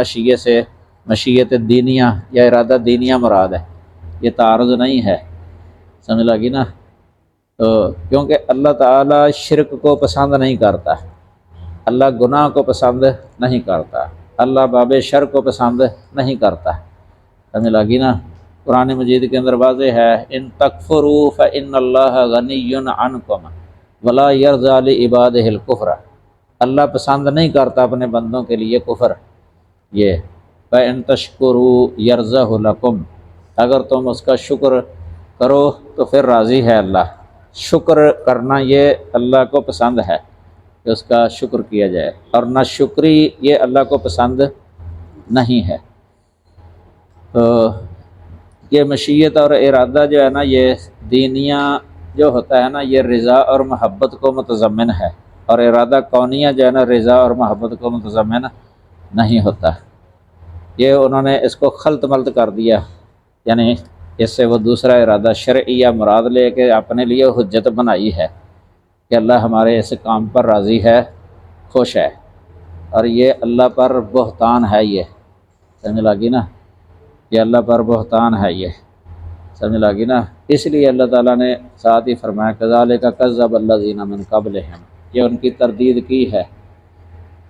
مشیت دینیہ یا ارادہ دینیہ مراد ہے، یہ تعارض نہیں ہے، سمجھ لگی نا۔ تو کیونکہ اللہ تعالیٰ شرک کو پسند نہیں کرتا، اللہ گناہ کو پسند نہیں کرتا، اللہ باب شر کو پسند نہیں کرتا، سمجھ لگی نا۔ قرآن مجید کے اندر واضح ہے ان تکفروا فإن اللہ غنی عنکم ولا یرضی لعبادہ الکفر، اللہ پسند نہیں کرتا اپنے بندوں کے لیے کفر، یہ فإن تشکروا یرضہ لکم، اگر تم اس کا شکر کرو تو پھر راضی ہے اللہ، شکر کرنا یہ اللہ کو پسند ہے کہ اس کا شکر کیا جائے، اور نہ شکری یہ اللہ کو پسند نہیں ہے۔ تو یہ مشیت اور ارادہ جو ہے نا یہ دینیہ جو ہوتا ہے نا یہ رضا اور محبت کو متضمن ہے، اور ارادہ کونیہ جو ہے نا رضا اور محبت کو متضمن نہیں ہوتا، یہ انہوں نے اس کو خلط ملط کر دیا، یعنی اس سے وہ دوسرا ارادہ شرعیہ مراد لے کے اپنے لیے حجت بنائی ہے کہ اللہ ہمارے اس کام پر راضی ہے، خوش ہے، اور یہ اللہ پر بہتان ہے، یہ سمجھ لگی نا، یہ اللہ پر بہتان ہے، یہ سمجھ لگی نا۔ اس لیے اللہ تعالیٰ نے ساتھ ہی فرمایا کذالک کذب الذین من قبلہم، یہ ان کی تردید کی ہے،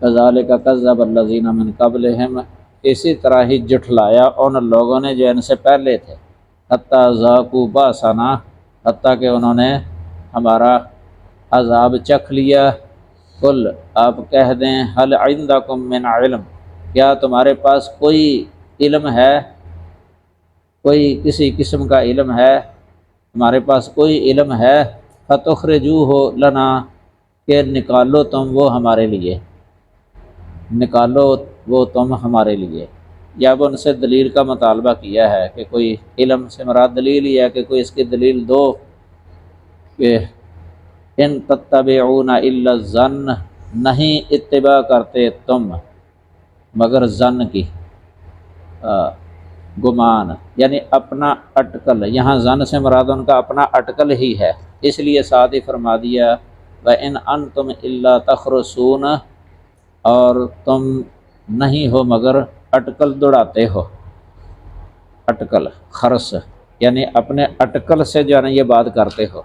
کذالک کذب الذین من قبلہم، اسی طرح ہی جھٹلایا ان لوگوں نے جو ان سے پہلے تھے، حتیٰ ذاقوا باسنا، حتیٰ کہ انہوں نے ہمارا عذاب چکھ لیا۔ قل، آپ کہہ دیں، هل عندکم من علم، کیا تمہارے پاس کوئی علم ہے، کوئی کسی قسم کا علم ہے، تمہارے پاس کوئی علم ہے، فتخرجوہ لنا، کہ نکالو تم وہ ہمارے لیے، نکالو وہ تم ہمارے لیے۔ یا اب ان سے دلیل کا مطالبہ کیا ہے کہ کوئی علم سے مراد دلیل ہی ہے کہ کوئی اس کی دلیل دو کہ ان تتبعون الا الظن، نہیں اتباع کرتے تم مگر ظن کی، گمان، یعنی اپنا اٹکل، یہاں ظن سے مراد ان کا اپنا اٹکل ہی ہے، اس لیے ساتھ ہی فرما دیا وَإِنْ أَنْتُمْ إِلَّا تَخْرُصُونَ، اور تم نہیں ہو مگر اٹکل دوڑاتے ہو، اٹکل خرس، یعنی اپنے اٹکل سے جو ہے نا یہ بات کرتے ہو،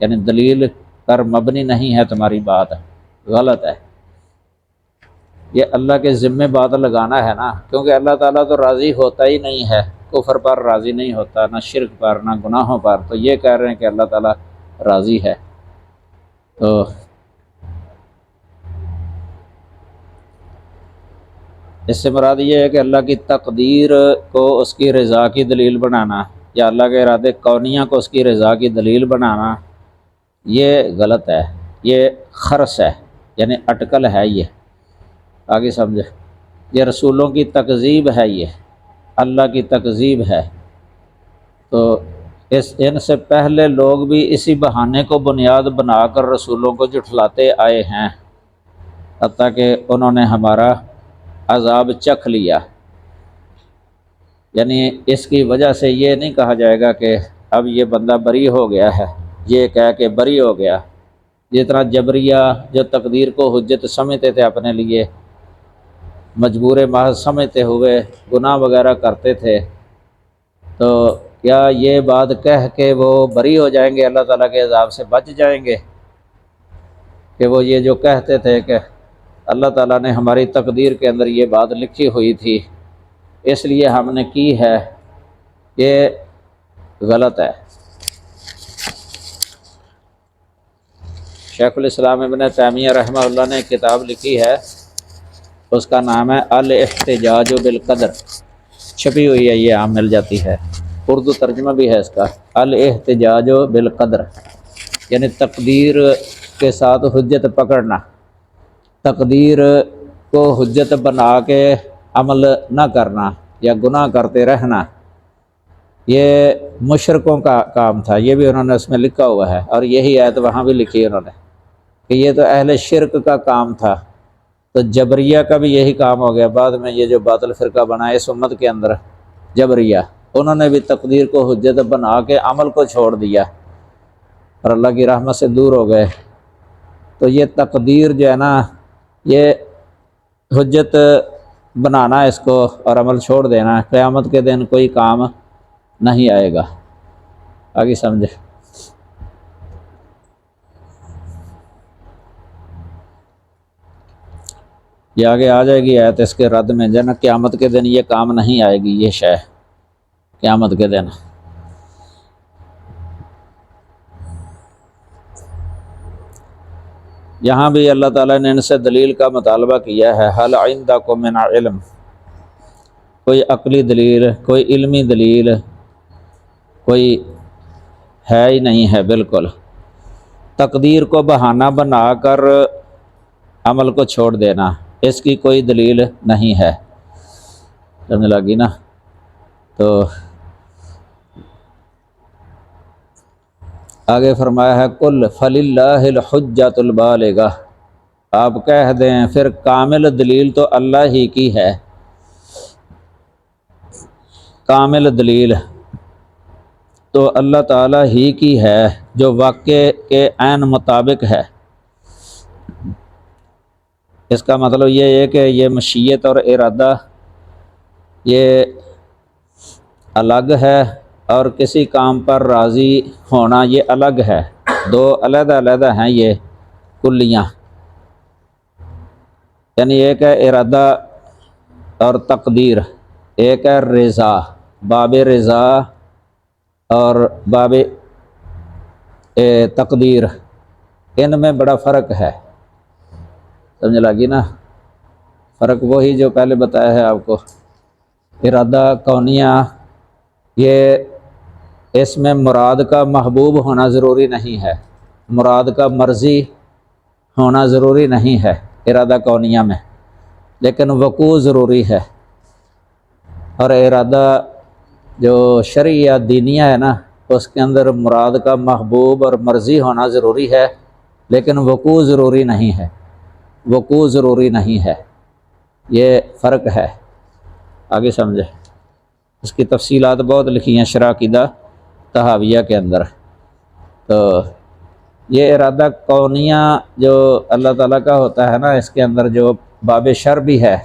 یعنی دلیل پر مبنی نہیں ہے تمہاری بات، غلط ہے۔ یہ اللہ کے ذمے بات لگانا ہے نا، کیونکہ اللہ تعالیٰ تو راضی ہوتا ہی نہیں ہے، کفر پر راضی نہیں ہوتا، نہ شرک پر، نہ گناہوں پر، تو یہ کہہ رہے ہیں کہ اللہ تعالیٰ راضی ہے۔ تو اس سے مراد یہ ہے کہ اللہ کی تقدیر کو اس کی رضا کی دلیل بنانا، یا اللہ کے ارادے کونیہ کو اس کی رضا کی دلیل بنانا، یہ غلط ہے، یہ خرس ہے، یعنی اٹکل ہے، یہ آگے سمجھے، یہ رسولوں کی تکذیب ہے، یہ اللہ کی تکذیب ہے۔ تو ان سے پہلے لوگ بھی اسی بہانے کو بنیاد بنا کر رسولوں کو جھٹلاتے آئے ہیں، حتیٰ کہ انہوں نے ہمارا عذاب چکھ لیا۔ یعنی اس کی وجہ سے یہ نہیں کہا جائے گا کہ اب یہ بندہ بری ہو گیا ہے، یہ کہہ کے بری ہو گیا، جس طرح جبریہ جو تقدیر کو حجت سمجھتے تھے اپنے لیے، مجبور محض سمجھتے ہوئے گناہ وغیرہ کرتے تھے، تو کیا یہ بات کہہ کے وہ بری ہو جائیں گے، اللہ تعالیٰ کے عذاب سے بچ جائیں گے؟ کہ وہ یہ جو کہتے تھے کہ اللہ تعالیٰ نے ہماری تقدیر کے اندر یہ بات لکھی ہوئی تھی اس لیے ہم نے کی ہے، یہ غلط ہے۔ شیخ الاسلام ابن تیمیہ رحمہ اللہ نے کتاب لکھی ہے، اس کا نام ہے الاحتجاج بالقدر، چھپی ہوئی ہے، یہ عام مل جاتی ہے، اردو ترجمہ بھی ہے اس کا، الاحتجاج بالقدر، یعنی تقدیر کے ساتھ حجت پکڑنا، تقدیر کو حجت بنا کے عمل نہ کرنا یا گناہ کرتے رہنا، یہ مشرکوں کا کام تھا، یہ بھی انہوں نے اس میں لکھا ہوا ہے، اور یہی آیت وہاں بھی لکھی ہے انہوں نے کہ یہ تو اہل شرک کا کام تھا۔ تو جبریہ کا بھی یہی کام ہو گیا، بعد میں یہ جو باطل فرقہ بنا اس امت کے اندر جبریہ، انہوں نے بھی تقدیر کو حجت بنا کے عمل کو چھوڑ دیا اور اللہ کی رحمت سے دور ہو گئے۔ تو یہ تقدیر جو ہے نا، یہ حجت بنانا اس کو اور عمل چھوڑ دینا، قیامت کے دن کوئی کام نہیں آئے گا۔ آگے سمجھے؟ یہ آگے آ جائے گی آیت اس کے رد میں، جنا قیامت کے دن یہ کام نہیں آئے گی، یہ شے قیامت کے دن۔ یہاں بھی اللہ تعالیٰ نے ان سے دلیل کا مطالبہ کیا ہے، حل عندکم من علم، کوئی عقلی دلیل، کوئی علمی دلیل کوئی ہے ہی نہیں ہے بالکل۔ تقدیر کو بہانہ بنا کر عمل کو چھوڑ دینا، اس کی کوئی دلیل نہیں ہے، سمجھ لگی نا؟ تو آگے فرمایا ہے قل فللہ الحجۃ البالغہ، آپ کہہ دیں پھر کامل دلیل تو اللہ ہی کی ہے، کامل دلیل تو اللہ تعالیٰ ہی کی ہے جو واقع کے عین مطابق ہے۔ اس کا مطلب یہ ہے کہ یہ مشیت اور ارادہ یہ الگ ہے اور کسی کام پر راضی ہونا یہ الگ ہے، دو علیحدہ علیحدہ ہیں یہ کلیاں، یعنی ایک ہے ارادہ اور تقدیر، ایک ہے رضا، باب رضا اور باب تقدیر، ان میں بڑا فرق ہے، سمجھ لگی نا؟ فرق وہی جو پہلے بتایا ہے آپ کو، ارادہ کونیہ یہ اس میں مراد کا محبوب ہونا ضروری نہیں ہے، مراد کا مرضی ہونا ضروری نہیں ہے ارادہ کونیہ میں، لیکن وقوع ضروری ہے۔ اور ارادہ جو شرعی یا دینیہ ہے نا، اس کے اندر مراد کا محبوب اور مرضی ہونا ضروری ہے، لیکن وقوع ضروری نہیں ہے، وقوع ضروری نہیں ہے، یہ فرق ہے۔ آگے سمجھے؟ اس کی تفصیلات بہت لکھی ہیں شرح عقیدہ طحاویہ کے اندر۔ تو یہ ارادہ کونیہ جو اللہ تعالیٰ کا ہوتا ہے نا، اس کے اندر جو باب شر بھی ہے،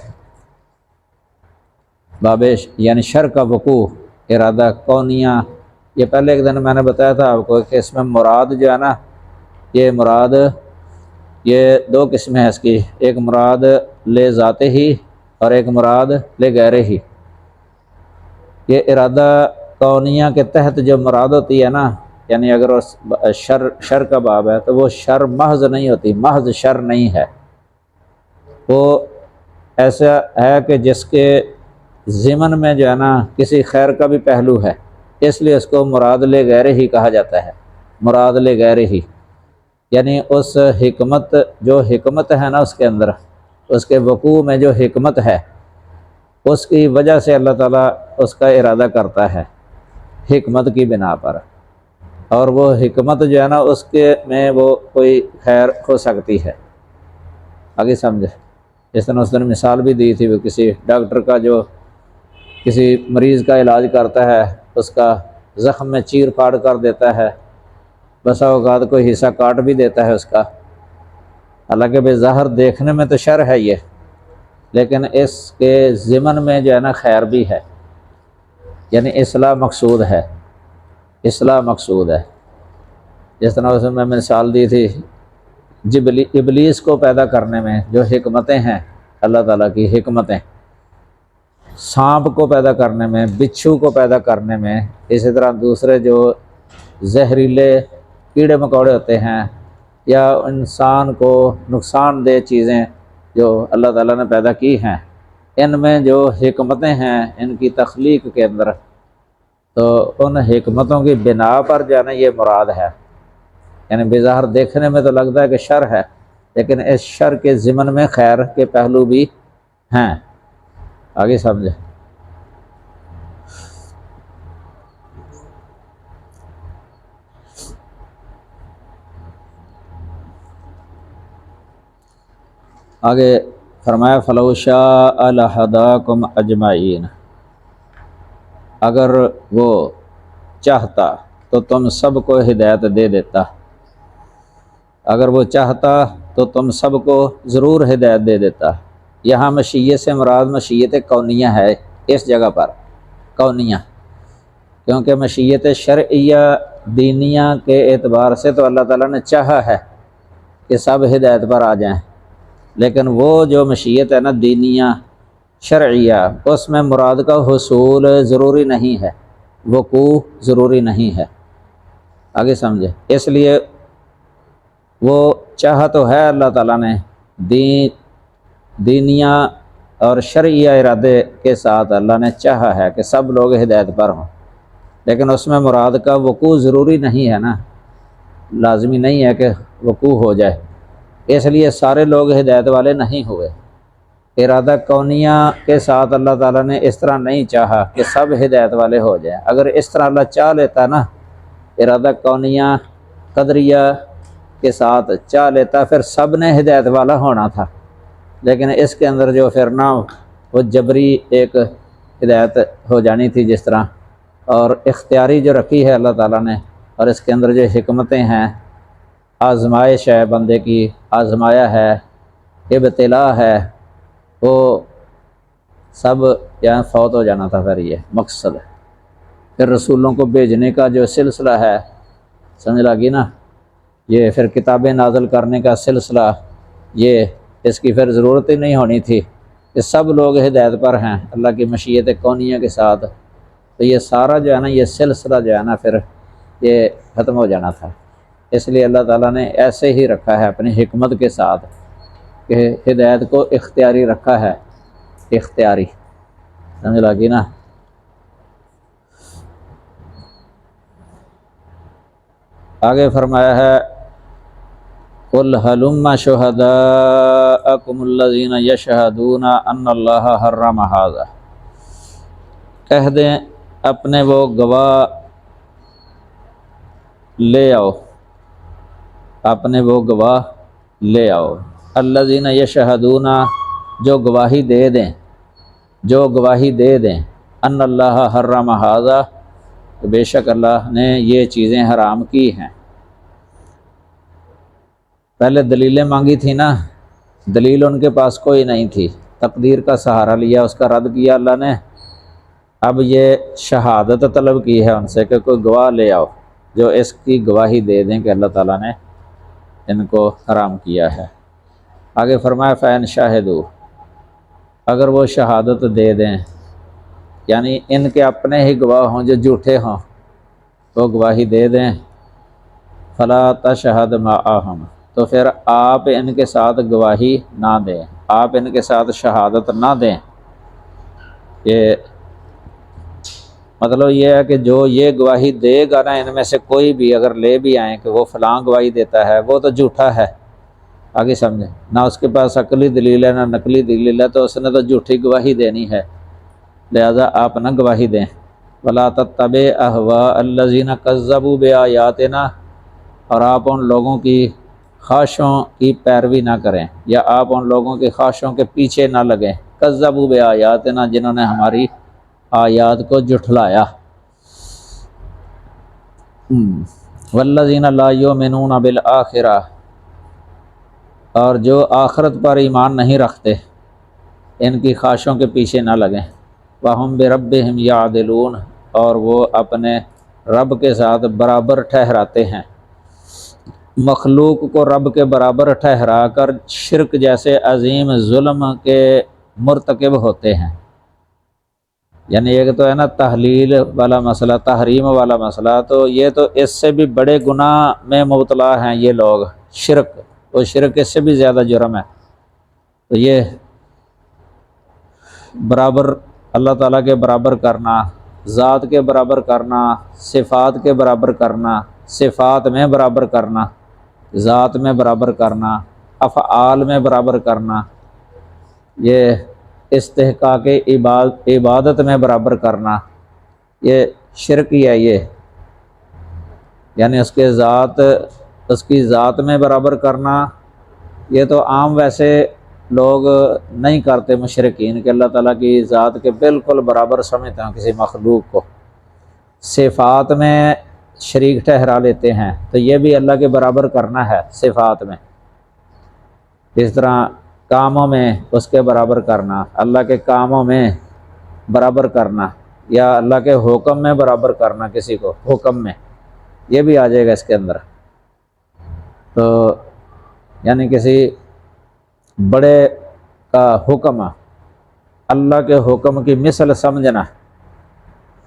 باب یعنی شر کا وقوع، ارادہ کونیہ، یہ پہلے ایک دن میں نے بتایا تھا آپ کو کہ اس میں مراد جو ہے نا، یہ مراد یہ دو قسمیں ہیں اس کی، ایک مراد لے ذاتے ہی اور ایک مراد لے غیرے ہی۔ یہ ارادہ کونیہ کے تحت جو مراد ہوتی ہے نا، یعنی اگر شر کا باب ہے تو وہ شر محض نہیں ہوتی، محض شر نہیں ہے، وہ ایسا ہے کہ جس کے ضمن میں جو ہے نا کسی خیر کا بھی پہلو ہے، اس لیے اس کو مراد لے غیرے ہی کہا جاتا ہے، مراد لے غیرے ہی، یعنی اس حکمت جو حکمت ہے نا اس کے اندر، اس کے وقوع میں جو حکمت ہے، اس کی وجہ سے اللہ تعالیٰ اس کا ارادہ کرتا ہے حکمت کی بنا پر، اور وہ حکمت جو ہے نا اس کے میں وہ کوئی خیر ہو سکتی ہے۔ آگے سمجھے؟ جس طرح اس دن مثال بھی دی تھی، وہ کسی ڈاکٹر کا جو کسی مریض کا علاج کرتا ہے، اس کا زخم میں چیر پھاڑ کر دیتا ہے، بسا اوقات کوئی حصہ کاٹ بھی دیتا ہے اس کا، حالانکہ بظاہر دیکھنے میں تو شر ہے یہ، لیکن اس کے ضمن میں جو ہے نا خیر بھی ہے، یعنی اصلاح مقصود ہے، اصلاح مقصود ہے۔ جس طرح اس میں مثال دی تھی ابلیس کو پیدا کرنے میں جو حکمتیں ہیں اللہ تعالیٰ کی حکمتیں، سانپ کو پیدا کرنے میں، بچھو کو پیدا کرنے میں، اسی طرح دوسرے جو زہریلے کیڑے مکوڑے ہوتے ہیں یا انسان کو نقصان دہ چیزیں جو اللہ تعالیٰ نے پیدا کی ہیں، ان میں جو حکمتیں ہیں ان کی تخلیق کے اندر، تو ان حکمتوں کی بنا پر جو ہے نا یہ مراد ہے، یعنی بظاہر دیکھنے میں تو لگتا ہے کہ شر ہے، لیکن اس شر کے ضمن میں خیر کے پہلو بھی ہیں۔ آگے سمجھے؟ آگے فرمایا فَلَوْ شَاءَ لَهَدَاكُمْ أَجْمَعِينَ، اگر وہ چاہتا تو تم سب کو ہدایت دے دیتا، اگر وہ چاہتا تو تم سب کو ضرور ہدایت دے دیتا۔ یہاں مشیت سے مراد مشیت کونیہ ہے، اس جگہ پر کونیہ، کیونکہ مشیت شرعیہ دینیہ کے اعتبار سے تو اللہ تعالیٰ نے چاہا ہے کہ سب ہدایت پر آ جائیں، لیکن وہ جو مشیت ہے نا دینیہ شرعیہ، اس میں مراد کا حصول ضروری نہیں ہے، وقوع ضروری نہیں ہے۔ آگے سمجھے؟ اس لیے وہ چاہا تو ہے اللہ تعالیٰ نے دینیہ اور شرعیہ ارادے کے ساتھ اللہ نے چاہا ہے کہ سب لوگ ہدایت پر ہوں، لیکن اس میں مراد کا وقوع ضروری نہیں ہے نا، لازمی نہیں ہے کہ وقوع ہو جائے، اس لیے سارے لوگ ہدایت والے نہیں ہوئے۔ ارادہ کونیہ کے ساتھ اللہ تعالیٰ نے اس طرح نہیں چاہا کہ سب ہدایت والے ہو جائیں، اگر اس طرح اللہ چاہ لیتا نا، ارادہ کونیہ قدریہ کے ساتھ چاہ لیتا، پھر سب نے ہدایت والا ہونا تھا، لیکن اس کے اندر جو پھر نہ وہ جبری ایک ہدایت ہو جانی تھی جس طرح، اور اختیاری جو رکھی ہے اللہ تعالیٰ نے، اور اس کے اندر جو حکمتیں ہیں، آزمائش ہے بندے کی، آزمایا ہے، ابتلا ہے، وہ سب یہاں فوت ہو جانا تھا، پھر یہ مقصد ہے۔ پھر رسولوں کو بھیجنے کا جو سلسلہ ہے، سمجھ لگی نا، یہ پھر کتابیں نازل کرنے کا سلسلہ، یہ اس کی پھر ضرورت ہی نہیں ہونی تھی کہ سب لوگ ہدایت پر ہیں اللہ کی مشیت کونیہ کے ساتھ، تو یہ سارا جو ہے نا یہ سلسلہ جو ہے نا پھر یہ ختم ہو جانا تھا۔ اس لیے اللہ تعالیٰ نے ایسے ہی رکھا ہے اپنی حکمت کے ساتھ کہ ہدایت کو اختیاری رکھا ہے، اختیاری، سمجھ لگی نا۔ آگے فرمایا ہے قُلْ هَلُمَّ شُهَدَاءَكُمُ الَّذِينَ يَشْهَدُونَ أَنَّ اللَّهَ حَرَّمَ هَذَا، کہہ دیں اپنے وہ گواہ لے آؤ، اپنے وہ گواہ لے آؤ، الذین یشہدون، جو گواہی دے دیں، جو گواہی دے دیں، ان اللہ حرم ھذا، کہ بے شک اللہ نے یہ چیزیں حرام کی ہیں۔ پہلے دلیلیں مانگی تھی نا، دلیل ان کے پاس کوئی نہیں تھی، تقدیر کا سہارا لیا، اس کا رد کیا اللہ نے۔ اب یہ شہادت طلب کی ہے ان سے کہ کوئی گواہ لے آؤ جو اس کی گواہی دے دیں کہ اللہ تعالیٰ نے ان کو حرام کیا ہے۔ آگے فرمایا فَإِنْ شَاهِدُوا، اگر وہ شہادت دے دیں، یعنی ان کے اپنے ہی گواہ ہوں جو جھوٹے ہوں، وہ گواہی دے دیں، فَلَا تَشْهَدْ مَعَهُمْ، تو پھر آپ ان کے ساتھ گواہی نہ دیں، آپ ان کے ساتھ شہادت نہ دیں۔ یہ مطلب یہ ہے کہ جو یہ گواہی دے گا نا، ان میں سے کوئی بھی اگر لے بھی آئیں کہ وہ فلاں گواہی دیتا ہے، وہ تو جھوٹا ہے، آگے سمجھیں، نہ اس کے پاس عقلی دلیل ہے نہ نقلی دلیل ہے، تو اس نے تو جھوٹی گواہی دینی ہے، لہذا آپ نہ گواہی دیں۔ وَلَا تَتَّبِعْ أَهْوَاءَ الَّذِينَ كَذَّبُوا بِآيَاتِنَا، اور آپ ان لوگوں کی خواہشوں کی پیروی نہ کریں، یا آپ ان لوگوں کی خواہشوں کے پیچھے نہ لگیں، كَذَّبُوا بِآيَاتِنَا، جنہوں نے ہماری آیات کو جھٹلایا۔ وَالَّذِينَ لَا يُؤْمِنُونَ بِالْآخِرَةِ، اور جو آخرت پر ایمان نہیں رکھتے، ان کی خواہشوں کے پیچھے نہ لگیں۔ وَهُمْ بِرَبِّهِمْ يَعْدِلُونَ، اور وہ اپنے رب کے ساتھ برابر ٹھہراتے ہیں، مخلوق کو رب کے برابر ٹھہرا کر شرک جیسے عظیم ظلم کے مرتکب ہوتے ہیں۔ یعنی ایک تو ہے نا تحلیل والا مسئلہ، تحریم والا مسئلہ، تو یہ تو اس سے بھی بڑے گناہ میں مبتلا ہیں یہ لوگ، شرک، وہ شرک اس سے بھی زیادہ جرم ہے۔ تو یہ برابر اللہ تعالیٰ کے برابر کرنا، ذات کے برابر کرنا، صفات کے برابر کرنا، صفات میں برابر کرنا، ذات میں برابر کرنا، افعال میں برابر کرنا، یہ استحقاق عبادت میں برابر کرنا، یہ شرک ہی ہے یہ، یعنی اس کی ذات میں برابر کرنا، یہ تو عام ویسے لوگ نہیں کرتے مشرکین، کہ اللہ تعالیٰ کی ذات کے بالکل برابر سمجھتے ہیں کسی مخلوق کو، صفات میں شریک ٹھہرا لیتے ہیں، تو یہ بھی اللہ کے برابر کرنا ہے صفات میں، اس طرح کاموں میں اس کے برابر کرنا، اللہ کے کاموں میں برابر کرنا، یا اللہ کے حکم میں برابر کرنا کسی کو، حکم میں، یہ بھی آ جائے گا اس کے اندر۔ تو یعنی کسی بڑے کا حکم اللہ کے حکم کی مثل سمجھنا،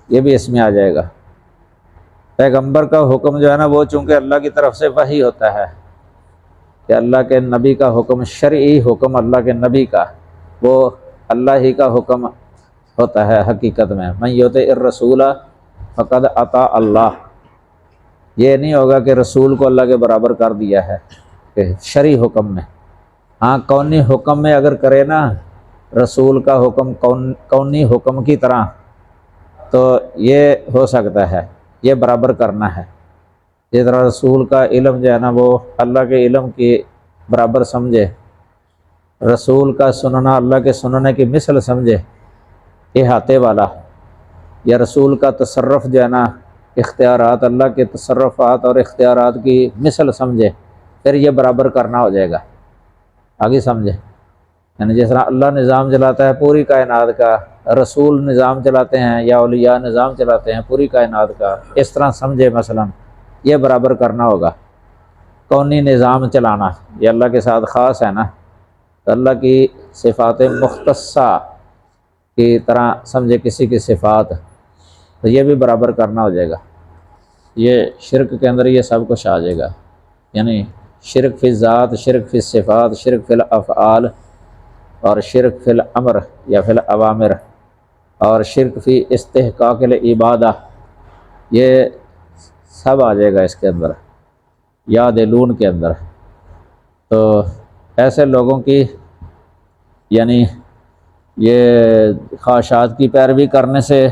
یہ بھی اس میں آ جائے گا۔ پیغمبر کا حکم جو ہے نا، وہ چونکہ اللہ کی طرف سے وحی ہوتا ہے، کہ اللہ کے نبی کا حکم، شرعی حکم اللہ کے نبی کا، وہ اللہ ہی کا حکم ہوتا ہے حقیقت میں۔ من یطع الرسول فقد اطاع اللہ، یہ نہیں ہوگا کہ رسول کو اللہ کے برابر کر دیا ہے کہ شرعی حکم میں، ہاں کونی حکم میں اگر کرے نا رسول کا حکم کونی حکم کی طرح، تو یہ ہو سکتا ہے، یہ برابر کرنا ہے۔ جس طرح رسول کا علم جو ہے نا وہ اللہ کے علم کی برابر سمجھے، رسول کا سننا اللہ کے سننے کی مثل سمجھے، احاطے والا، یا رسول کا تصرف جو ہے نا اختیارات اللہ کے تصرفات اور اختیارات کی مثل سمجھے، پھر یہ برابر کرنا ہو جائے گا، آگے سمجھے۔ یعنی جس طرح اللہ نظام چلاتا ہے پوری کائنات کا، رسول نظام چلاتے ہیں یا اولیاء نظام چلاتے ہیں پوری کائنات کا، اس طرح سمجھے مثلا یہ برابر کرنا ہوگا۔ کونی نظام چلانا یہ اللہ کے ساتھ خاص ہے نا، اللہ کی صفات مختصہ کی طرح سمجھے کسی کی صفات، تو یہ بھی برابر کرنا ہو جائے گا۔ یہ شرک کے اندر یہ سب کچھ آ جائے گا، یعنی شرک فی الذات، شرک فی الصفات، شرک فی الافعال، اور شرک فی الامر یا فی الاوامر، اور شرک فی استحقاق العبادہ، یہ سب آ جائے گا اس کے اندر، یاد لون کے اندر۔ تو ایسے لوگوں کی یعنی یہ خواہشات کی پیروی کرنے سے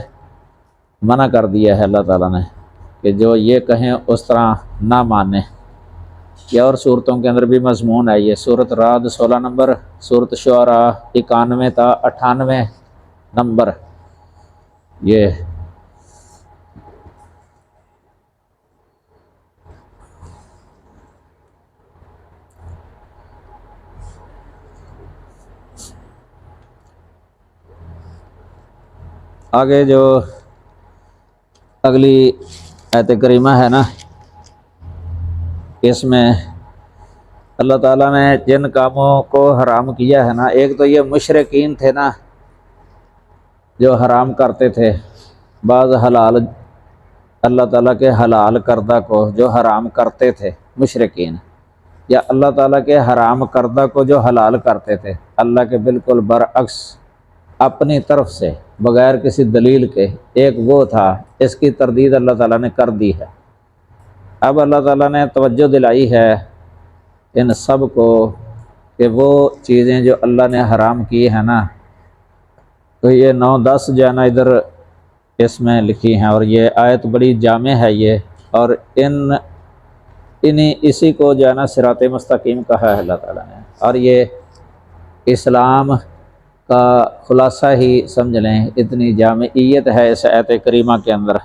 منع کر دیا ہے اللہ تعالیٰ نے، کہ جو یہ کہیں اس طرح نہ مانے۔ یہ اور صورتوں کے اندر بھی مضمون ہے، یہ سورۃ رعد 16 نمبر، سورۃ شعراء 91 تا 98 نمبر۔ یہ آگے جو اگلی آیت کریمہ ہے نا، اس میں اللہ تعالیٰ نے جن کاموں کو حرام کیا ہے نا، ایک تو یہ مشرکین تھے نا جو حرام کرتے تھے، بعض حلال اللہ تعالیٰ کے حلال کردہ کو جو حرام کرتے تھے مشرکین، یا اللہ تعالیٰ کے حرام کردہ کو جو حلال کرتے تھے، اللہ کے بالکل برعکس اپنی طرف سے بغیر کسی دلیل کے۔ ایک وہ تھا، اس کی تردید اللہ تعالیٰ نے کر دی ہے۔ اب اللہ تعالیٰ نے توجہ دلائی ہے ان سب کو کہ وہ چیزیں جو اللہ نے حرام کی ہیں نا، تو یہ 9-10 جو ہے نا ادھر اس میں لکھی ہیں، اور یہ آیت بڑی جامع ہے یہ، اور اسی کو جو ہے نا صراط مستقیم کہا ہے اللہ تعالیٰ نے، اور یہ اسلام کا خلاصہ ہی سمجھ لیں، اتنی جامعیت ہے اس آیت کریمہ کے اندر۔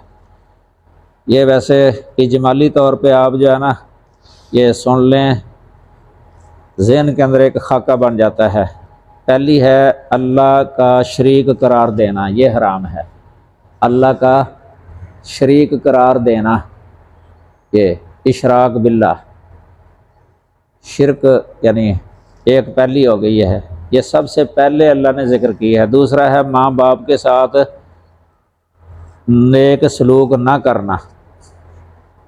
یہ ویسے اجمالی طور پہ آپ جو ہے نا یہ سن لیں، ذہن کے اندر ایک خاکہ بن جاتا ہے۔ پہلی ہے اللہ کا شریک قرار دینا، یہ حرام ہے۔ اللہ کا شریک قرار دینا، یہ اشراک باللہ، شرک یعنی ایک پہلی ہو گئی ہے، یہ سب سے پہلے اللہ نے ذکر کی ہے۔ دوسرا ہے ماں باپ کے ساتھ نیک سلوک نہ کرنا،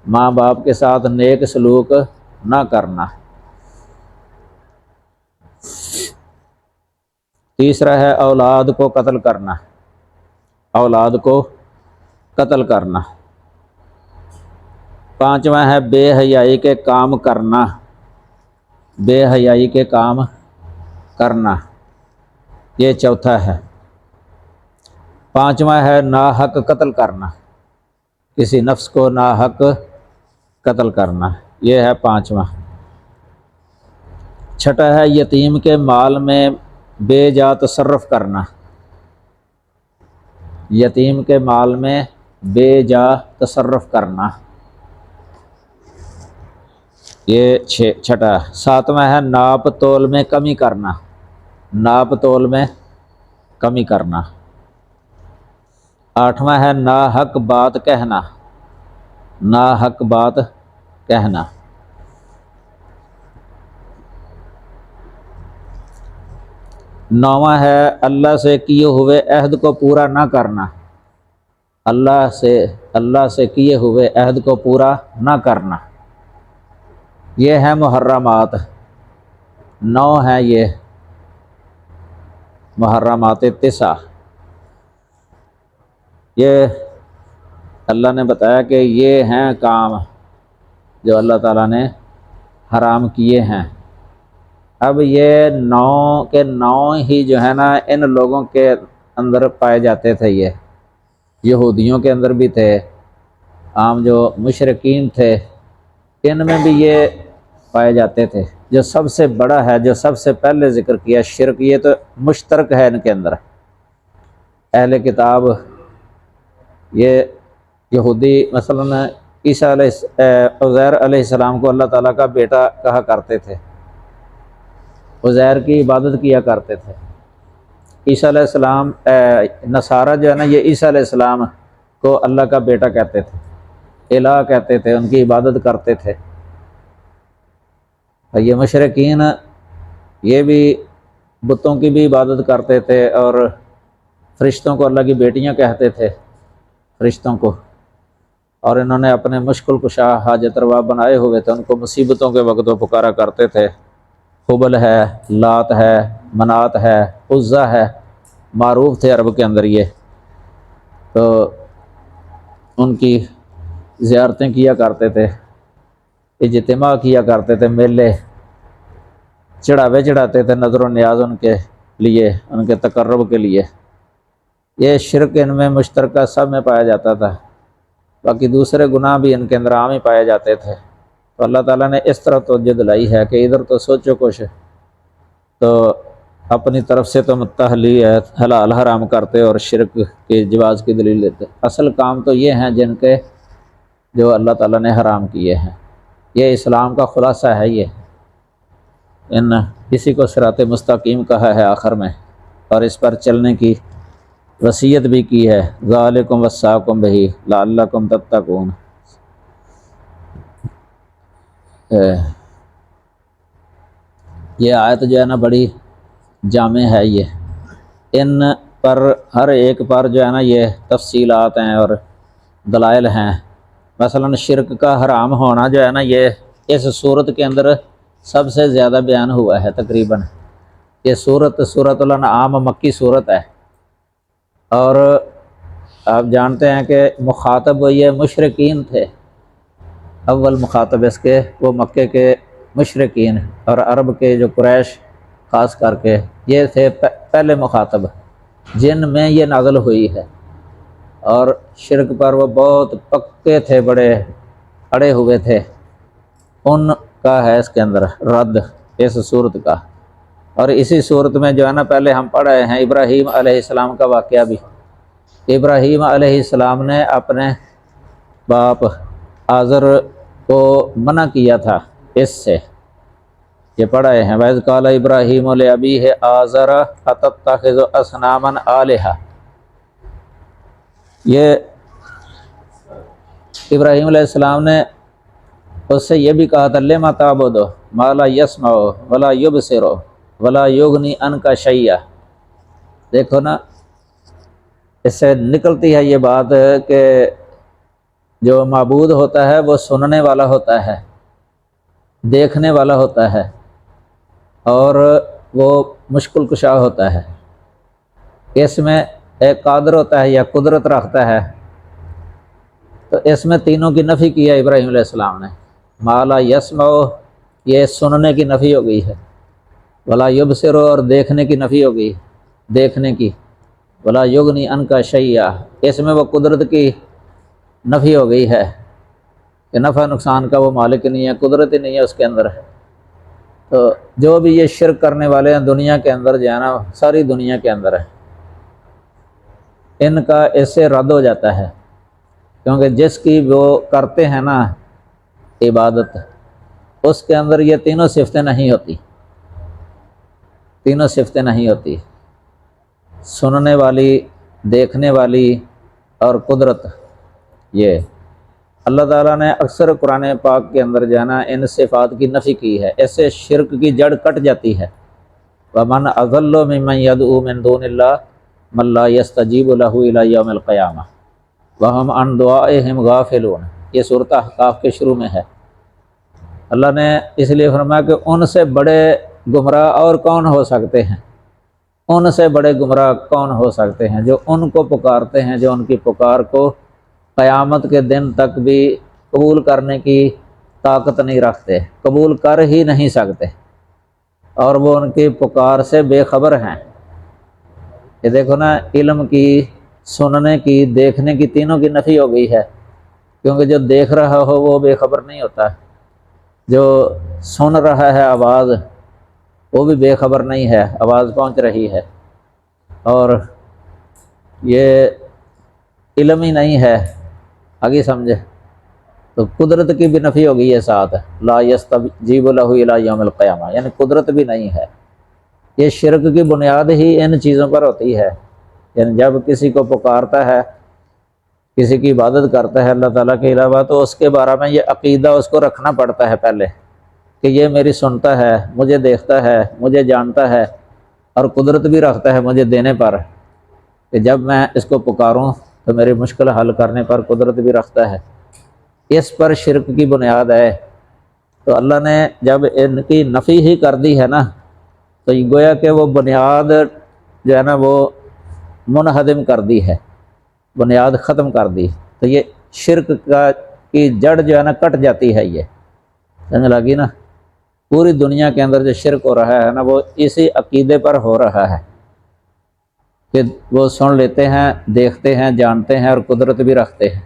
ماں باپ کے ساتھ نیک سلوک نہ کرنا۔ تیسرا ہے اولاد کو قتل کرنا، اولاد کو قتل کرنا۔ پانچواں ہے بے حیائی کے کام کرنا، بے حیائی کے کام کرنا، یہ چوتھا ہے۔ پانچواں ہے ناحق قتل کرنا، کسی نفس کو ناحق قتل کرنا، یہ ہے پانچواں۔ چھٹا ہے یتیم کے مال میں بے جا تصرف کرنا، یتیم کے مال میں بے جا تصرف کرنا، یہ چھٹا۔ ساتواں ہے ناپ تول میں کمی کرنا، ناپ تول میں کمی کرنا۔ آٹھواں ہے ناحق بات کہنا، ناحق بات کہنا۔ نواں ہے اللہ سے کیے ہوئے عہد کو پورا نہ کرنا، اللہ سے کیے ہوئے عہد کو پورا نہ کرنا، یہ ہے محرمات۔ 9 ہیں یہ محرمات 9۔ یہ اللہ نے بتایا کہ یہ ہیں کام جو اللہ تعالیٰ نے حرام کیے ہیں۔ اب یہ 9 کے 9 ہی جو ہے نا ان لوگوں کے اندر پائے جاتے تھے، یہ یہودیوں کے اندر بھی تھے، عام جو مشرکین تھے ان میں بھی یہ پائے جاتے تھے۔ جو سب سے بڑا ہے، جو سب سے پہلے ذکر کیا شرک، یہ تو مشترک ہے ان کے اندر۔ اہل کتاب یہ یہودی مثلا عیسیٰ عزیر علیہ السلام کو اللہ تعالیٰ کا بیٹا کہا کرتے تھے، عزیر کی عبادت کیا کرتے تھے، عیسیٰ علیہ السلام نصارہ جو ہے نا، یہ عیسیٰ علیہ السلام کو اللہ کا بیٹا کہتے تھے، الہ کہتے تھے، ان کی عبادت کرتے تھے۔ اور یہ مشرکین یہ بھی بتوں کی بھی عبادت کرتے تھے، اور فرشتوں کو اللہ کی بیٹیاں کہتے تھے، فرشتوں کو، اور انہوں نے اپنے مشکل کشا حاجت روا بنائے ہوئے تھے، ان کو مصیبتوں کے وقت وہ پکارا کرتے تھے۔ حبل ہے، لات ہے، منات ہے، عزا ہے، معروف تھے عرب کے اندر یہ، تو ان کی زیارتیں کیا کرتے تھے، اجتماع کیا کرتے تھے، میلے چڑھاوے چڑھاتے تھے نظر و نیاز ان کے لیے، ان کے تقرب کے لیے۔ یہ شرک ان میں مشترکہ سب میں پایا جاتا تھا، باقی دوسرے گناہ بھی ان کے اندر عام ہی پائے جاتے تھے۔ تو اللہ تعالیٰ نے اس طرح توجہ دلائی ہے کہ ادھر تو سوچو کچھ، تو اپنی طرف سے تو تحلیل حلال حرام کرتے اور شرک کے جواز کی دلیل دیتے، اصل کام تو یہ ہیں جن کے جو اللہ تعالیٰ نے حرام کیے ہیں۔ یہ اسلام کا خلاصہ ہے، یہ ان کسی کو صراط مستقیم کہا ہے آخر میں، اور اس پر چلنے کی وصیت بھی کی ہے، ذالکم وصاکم بہ لعلکم تتقون۔ یہ آیت جو ہے نا بڑی جامع ہے، یہ ان پر ہر ایک پر جو ہے نا یہ تفصیلات ہیں اور دلائل ہیں۔ مثلا شرک کا حرام ہونا جو ہے نا یہ اس صورت کے اندر سب سے زیادہ بیان ہوا ہے تقریباً۔ یہ سورۃ الانعام مکی صورت ہے، اور آپ جانتے ہیں کہ مخاطب یہ مشرکین تھے، اول مخاطب اس کے وہ مکے کے مشرکین اور عرب کے جو قریش خاص کر کے یہ تھے پہلے مخاطب جن میں یہ نازل ہوئی ہے، اور شرک پر وہ بہت پکے تھے، بڑے اڑے ہوئے تھے، ان کا ہے اس کے اندر رد اس صورت کا۔ اور اسی صورت میں جو ہے نا پہلے ہم پڑھ رہے ہیں ابراہیم علیہ السلام کا واقعہ بھی۔ ابراہیم علیہ السلام نے اپنے باپ آزر کو منع کیا تھا اس سے، یہ پڑھے ہیں وَإِذْ قَالَ إِبْرَاهِيمُ لِأَبِيهِ آزَرَ أَتَتَّخِذُ أَصْنَامًا آلِهَةً۔ یہ ابراہیم علیہ السلام نے اس سے یہ بھی کہا تھا لِمَ تَعْبُدُ مَا لَا يَسْمَعُ وَلَا يُبْصِرُ وَلَا يُغْنِي عَنْكَ شَيْئًا۔ دیکھو نا، اس سے نکلتی ہے یہ بات کہ جو معبود ہوتا ہے وہ سننے والا ہوتا ہے، دیکھنے والا ہوتا ہے، اور وہ مشکل کشا ہوتا ہے، اس میں ایک قادر ہوتا ہے یا قدرت رکھتا ہے۔ تو اس میں تینوں کی نفی کی ہے ابراہیم علیہ السلام نے۔ ما لا یسمع یہ سننے کی نفی ہو گئی ہے، ولا یبصر اور دیکھنے کی نفی ہو گئی، دیکھنے کی، ولا یغنی عنک شیئا اس میں وہ قدرت کی نفی ہو گئی ہے کہ نفع نقصان کا وہ مالک نہیں ہے، قدرت ہی نہیں ہے اس کے اندر۔ تو جو بھی یہ شرک کرنے والے ہیں دنیا کے اندر جو ہے نا، ساری دنیا کے اندر ہے، ان کا اس سے رد ہو جاتا ہے، کیونکہ جس کی وہ کرتے ہیں نا عبادت، اس کے اندر یہ تینوں صفتیں نہیں ہوتی، تینوں صفتیں نہیں ہوتی، سننے والی، دیکھنے والی اور قدرت۔ یہ اللہ تعالیٰ نے اکثر قرآن پاک کے اندر جو ہے نا ان صفات کی نفی کی ہے، اس سے شرک کی جڑ کٹ جاتی ہے۔ وَمَنْ أَضَلُّ مِمَّنْ يَدْعُو مِنْ دُونِ اللَّهِ مَنْ لَا يَسْتَجِيبُ لَهُ إِلَىٰ يَوْمِ الْقِيَامَةِ وَهُمْ عَنْ دُعَائِهِمْ غَافِلُونَ۔ یہ سورۃ احقاف کے شروع میں ہے۔ اللہ نے اس لیے فرمایا کہ ان سے بڑے گمراہ اور کون ہو سکتے ہیں، ان سے بڑے گمراہ کون ہو سکتے ہیں جو ان کو پکارتے ہیں، جو ان کی پکار کو قیامت کے دن تک بھی قبول کرنے کی طاقت نہیں رکھتے، قبول کر ہی نہیں سکتے، اور وہ ان کی پکار سے بے خبر ہیں۔ یہ دیکھو نا، علم کی، سننے کی، دیکھنے کی، تینوں کی نفی ہو گئی ہے، کیونکہ جو دیکھ رہا ہو وہ بے خبر نہیں ہوتا، جو سن رہا ہے آواز وہ بھی بے خبر نہیں ہے، آواز پہنچ رہی ہے، اور یہ علم ہی نہیں ہے، آگے سمجھے۔ تو قدرت کی بھی نفی ہو گئی ہے ساتھ، لا یستجیب لہ الی یوم القیامہ، یعنی قدرت بھی نہیں ہے۔ یہ شرک کی بنیاد ہی ان چیزوں پر ہوتی ہے، یعنی جب کسی کو پکارتا ہے، کسی کی عبادت کرتا ہے اللہ تعالیٰ کے علاوہ، تو اس کے بارے میں یہ عقیدہ اس کو رکھنا پڑتا ہے پہلے کہ یہ میری سنتا ہے، مجھے دیکھتا ہے، مجھے جانتا ہے، اور قدرت بھی رکھتا ہے مجھے دینے پر، کہ جب میں اس کو پکاروں تو میری مشکل حل کرنے پر قدرت بھی رکھتا ہے۔ اس پر شرک کی بنیاد ہے۔ تو اللہ نے جب ان کی نفی ہی کر دی ہے نا، تو یہ گویا کہ وہ بنیاد جو ہے نا وہ منہدم کر دی ہے، بنیاد ختم کر دی، تو یہ شرک کی جڑ جو ہے نا کٹ جاتی ہے۔ یہ سمجھ لگی نا؟ پوری دنیا کے اندر جو شرک ہو رہا ہے نا وہ اسی عقیدے پر ہو رہا ہے کہ وہ سن لیتے ہیں، دیکھتے ہیں، جانتے ہیں اور قدرت بھی رکھتے ہیں،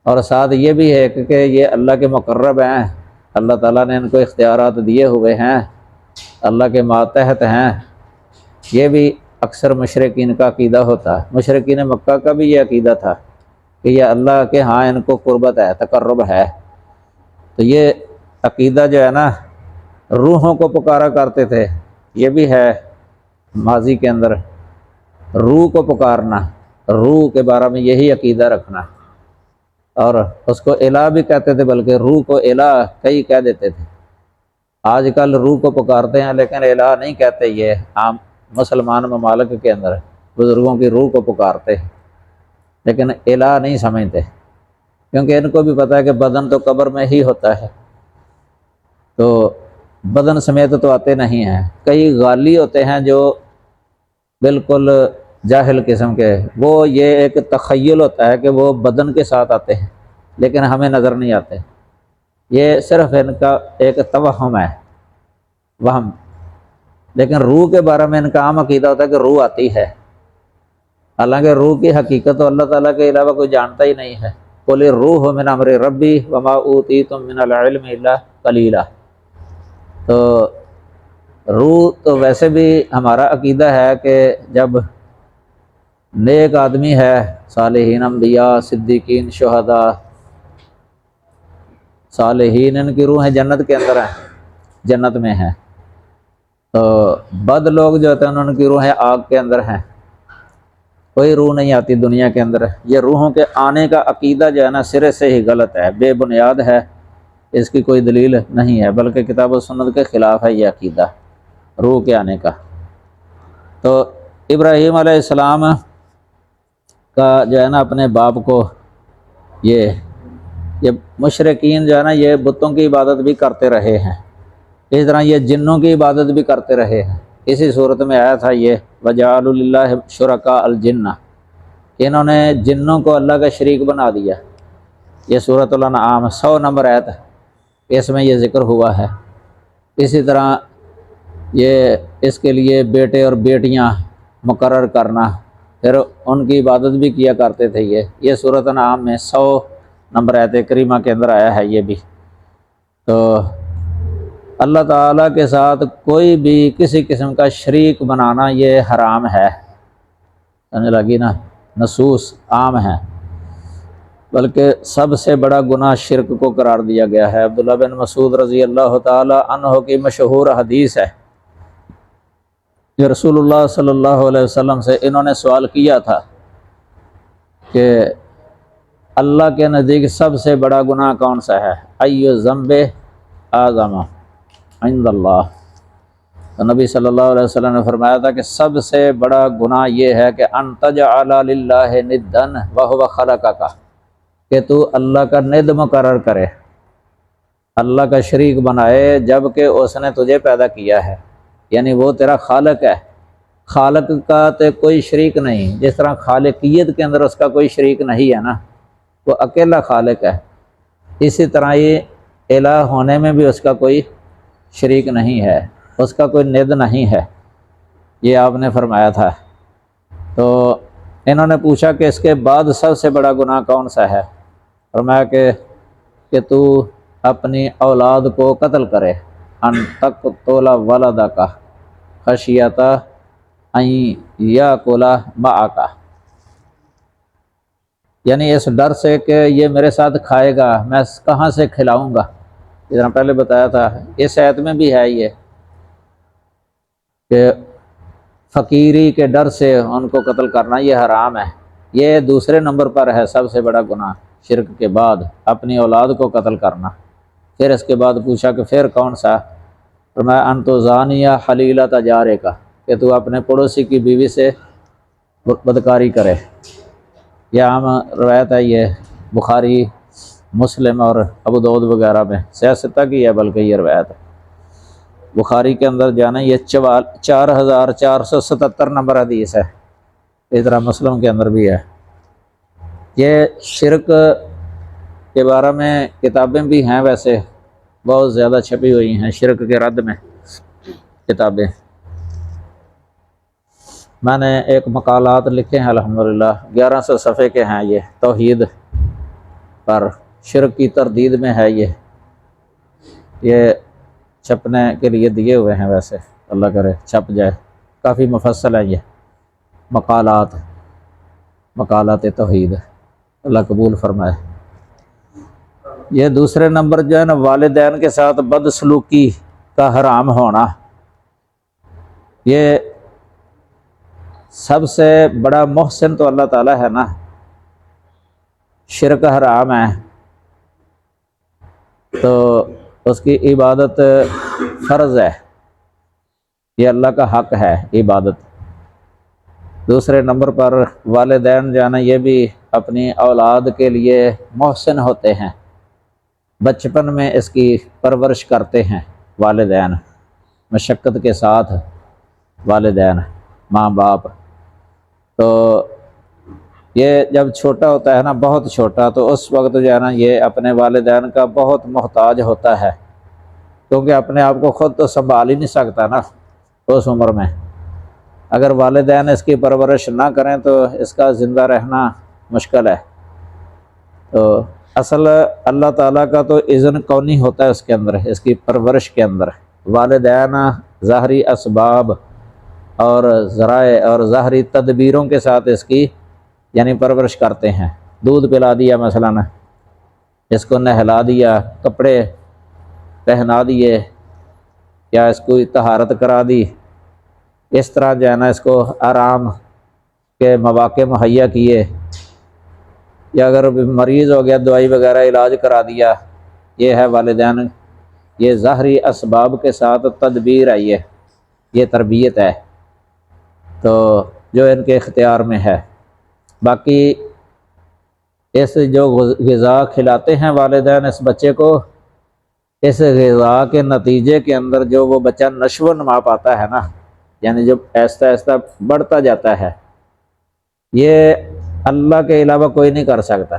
اور ساتھ یہ بھی ہے کہ یہ اللہ کے مقرب ہیں، اللہ تعالیٰ نے ان کو اختیارات دیے ہوئے ہیں، اللہ کے ماتحت ہیں۔ یہ بھی اکثر مشرکین کا عقیدہ ہوتا ہے۔ مشرکین مکہ کا بھی یہ عقیدہ تھا کہ یہ اللہ کے ہاں ان کو قربت ہے، تقرب ہے۔ تو یہ عقیدہ جو ہے نا روحوں کو پکارا کرتے تھے، یہ بھی ہے ماضی کے اندر، روح کو پکارنا، روح کے بارے میں یہی عقیدہ رکھنا، اور اس کو الہ بھی کہتے تھے، بلکہ روح کو الہ کئی کہہ دیتے تھے۔ آج کل روح کو پکارتے ہیں لیکن الہ نہیں کہتے، یہ عام مسلمان ممالک کے اندر بزرگوں کی روح کو پکارتے ہیں، لیکن الہ نہیں سمجھتے، کیونکہ ان کو بھی پتہ ہے کہ بدن تو قبر میں ہی ہوتا ہے، تو بدن سمیت تو آتے نہیں ہیں۔ کئی غالی ہوتے ہیں جو بالکل جاہل قسم کے، وہ یہ ایک تخیل ہوتا ہے کہ وہ بدن کے ساتھ آتے ہیں لیکن ہمیں نظر نہیں آتے، یہ صرف ان کا ایک توہم ہے، وہم۔ لیکن روح کے بارے میں ان کا عام عقیدہ ہوتا ہے کہ روح آتی ہے، حالانکہ روح کی حقیقت تو اللہ تعالیٰ کے علاوہ کوئی جانتا ہی نہیں ہے۔ قُلِ الرُّوحُ مِنْ أَمْرِ رَبِّي وَمَا أُوتِيتُم مِّنَ الْعِلْمِ إِلَّا قَلِيلًا۔ تو روح تو ویسے بھی ہمارا عقیدہ ہے کہ جب نیک آدمی ہے، صالحین، انبیاء، صدیقین، شہداء، صالحین، ان کی روحیں جنت کے اندر ہیں، جنت میں ہیں، تو بد لوگ جو ہوتے ہیں ان کی روحیں آگ کے اندر ہیں، کوئی روح نہیں آتی دنیا کے اندر۔ یہ روحوں کے آنے کا عقیدہ جو ہے نا سرے سے ہی غلط ہے، بے بنیاد ہے، اس کی کوئی دلیل نہیں ہے، بلکہ کتاب و سنت کے خلاف ہے یہ عقیدہ روح کے آنے کا۔ تو ابراہیم علیہ السلام کا جو ہے نا اپنے باپ کو یہ مشرکین جو ہے نا یہ بتوں کی عبادت بھی کرتے رہے ہیں، اس طرح یہ جنوں کی عبادت بھی کرتے رہے ہیں۔ اسی صورت میں آیا تھا یہ وَجَعَلُوا لِلَّهِ شُرَكَاءَ الْجِنَّ، انہوں نے جنوں کو اللہ کا شریک بنا دیا۔ یہ سورۃ الانعام 100 نمبر آیت ہے، اس میں یہ ذکر ہوا ہے۔ اسی طرح یہ اس کے لیے بیٹے اور بیٹیاں مقرر کرنا، پھر ان کی عبادت بھی کیا کرتے تھے۔ یہ سورۃ انعام میں 100 نمبر آیت کریمہ کے اندر آیا ہے یہ بھی۔ تو اللہ تعالیٰ کے ساتھ کوئی بھی کسی قسم کا شریک بنانا یہ حرام ہے، سمجھ لگی نا؟ نصوص عام ہیں، بلکہ سب سے بڑا گناہ شرک کو قرار دیا گیا ہے۔ عبداللہ بن مسعود رضی اللہ تعالیٰ عنہ کی مشہور حدیث ہے کہ رسول اللہ صلی اللہ علیہ وسلم سے انہوں نے سوال کیا تھا کہ اللہ کے نزدیک سب سے بڑا گناہ کون سا ہے؟ ایُّ ذنب اعظم عند اللہ۔ تو نبی صلی اللہ علیہ وسلم نے فرمایا تھا کہ سب سے بڑا گناہ یہ ہے کہ ان تجعل للہ ندا وہو خلقک، کہ تو اللہ کا ند مقرر کرے، اللہ کا شریک بنائے جب کہ اس نے تجھے پیدا کیا ہے، یعنی وہ تیرا خالق ہے۔ خالق کا تو کوئی شریک نہیں، جس طرح خالقیت کے اندر اس کا کوئی شریک نہیں ہے نا، وہ اکیلا خالق ہے، اسی طرح یہ الہ ہونے میں بھی اس کا کوئی شریک نہیں ہے، اس کا کوئی ند نہیں ہے، یہ آپ نے فرمایا تھا۔ تو انہوں نے پوچھا کہ اس کے بعد سب سے بڑا گناہ کون سا ہے؟ فرمایا کہ تو اپنی اولاد کو قتل کرے، ان تقتل ولدک خشیۃ ان یاکل معک، یعنی اس ڈر سے کہ یہ میرے ساتھ کھائے گا، میں کہاں سے کھلاؤں گا، جس طرح پہلے بتایا تھا۔ اس آیت میں بھی ہے یہ کہ فقیری کے ڈر سے ان کو قتل کرنا یہ حرام ہے۔ یہ دوسرے نمبر پر ہے سب سے بڑا گناہ شرک کے بعد، اپنی اولاد کو قتل کرنا۔ پھر اس کے بعد پوچھا کہ پھر کون سا؟ فرمایا ان تو زانیہ حلیلۃ جارے کا، کہ تو اپنے پڑوسی کی بیوی سے بدکاری کرے۔ یہ عام روایت ہے، یہ بخاری، مسلم اور ابو داؤد وغیرہ میں سیاستہ کی ہے، بلکہ یہ روایت بخاری کے اندر جانا یہ 4477 نمبر حدیث ہے، اس طرح مسلم کے اندر بھی ہے۔ یہ شرک کے بارے میں کتابیں بھی ہیں، ویسے بہت زیادہ چھپی ہوئی ہیں شرک کے رد میں کتابیں۔ میں نے ایک مقالات لکھے ہیں الحمدللہ، 1100 صفحے کے ہیں، یہ توحید پر شرک کی تردید میں ہے۔ یہ چھپنے کے لیے دیے ہوئے ہیں، ویسے اللہ کرے چھپ جائے، کافی مفصل ہے یہ مقالات توحید، اللہ قبول فرمائے۔ یہ دوسرے نمبر جو ہے نا، والدین کے ساتھ بدسلوکی کا حرام ہونا، یہ سب سے بڑا محسن تو اللہ تعالیٰ ہے نا۔ شرک حرام ہے تو اس کی عبادت فرض ہے، یہ اللہ کا حق ہے عبادت۔ دوسرے نمبر پر والدین جانا، یہ بھی اپنی اولاد کے لیے محسن ہوتے ہیں، بچپن میں اس کی پرورش کرتے ہیں والدین، مشقت کے ساتھ والدین ماں باپ۔ تو یہ جب چھوٹا ہوتا ہے نا، بہت چھوٹا، تو اس وقت جو ہے نا یہ اپنے والدین کا بہت محتاج ہوتا ہے، کیونکہ اپنے آپ کو خود تو سنبھال ہی نہیں سکتا نا اس عمر میں۔ اگر والدین اس کی پرورش نہ کریں تو اس کا زندہ رہنا مشکل ہے۔ تو اصل اللہ تعالیٰ کا تو اذن کونی ہوتا ہے اس کے اندر، اس کی پرورش کے اندر۔ والدین ظاہری اسباب اور ذرائع اور ظاہری تدبیروں کے ساتھ اس کی یعنی پرورش کرتے ہیں۔ دودھ پلا دیا مثلاً، اس کو نہلا دیا، کپڑے پہنا دیے، یا اس کو طہارت کرا دی، اس طرح جو ہے نا اس کو آرام کے مواقع مہیا کیے، یا اگر مریض ہو گیا دوائی وغیرہ علاج کرا دیا۔ یہ ہے والدین، یہ ظاہری اسباب کے ساتھ تدبیر ہے، یہ تربیت ہے تو جو ان کے اختیار میں ہے۔ باقی اس جو غذا کھلاتے ہیں والدین اس بچے کو، اس غذا کے نتیجے کے اندر جو وہ بچہ نشو و نما پاتا ہے نا، یعنی جب آہستہ آہستہ بڑھتا جاتا ہے، یہ اللہ کے علاوہ کوئی نہیں کر سکتا۔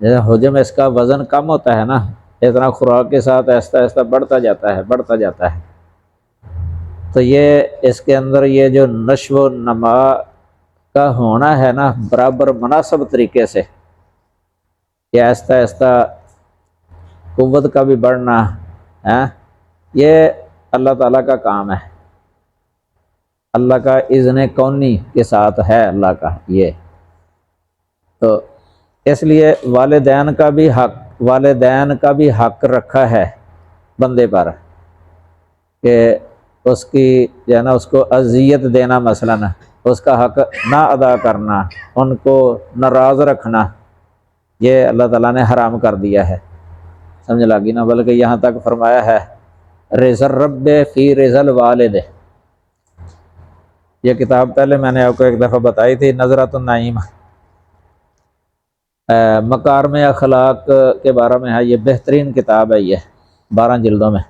جیسے حجم اس کا وزن کم ہوتا ہے نا، اتنا خوراک کے ساتھ آہستہ آہستہ بڑھتا جاتا ہے۔ تو یہ اس کے اندر یہ جو نشو و نما کا ہونا ہے نا، برابر مناسب طریقے سے، یہ آہستہ آہستہ قوت کا بھی بڑھنا ہے، یہ اللہ تعالیٰ کا کام ہے، اللہ کا اذن کونی کے ساتھ ہے اللہ کا یہ۔ تو اس لیے والدین کا بھی حق رکھا ہے بندے پر، کہ اس کی جو ہے نا اس کو اذیت دینا، مثلاً اس کا حق نہ ادا کرنا، ان کو ناراض رکھنا، یہ اللہ تعالیٰ نے حرام کر دیا ہے، سمجھ لگی نا۔ بلکہ یہاں تک فرمایا ہے رضا الرب فی رضا الوالد۔ یہ کتاب پہلے میں نے آپ کو ایک دفعہ بتائی تھی، نظرۃ النعیم، مکارم اخلاق کے بارے میں ہے، یہ بہترین کتاب ہے، یہ 12 جلدوں میں۔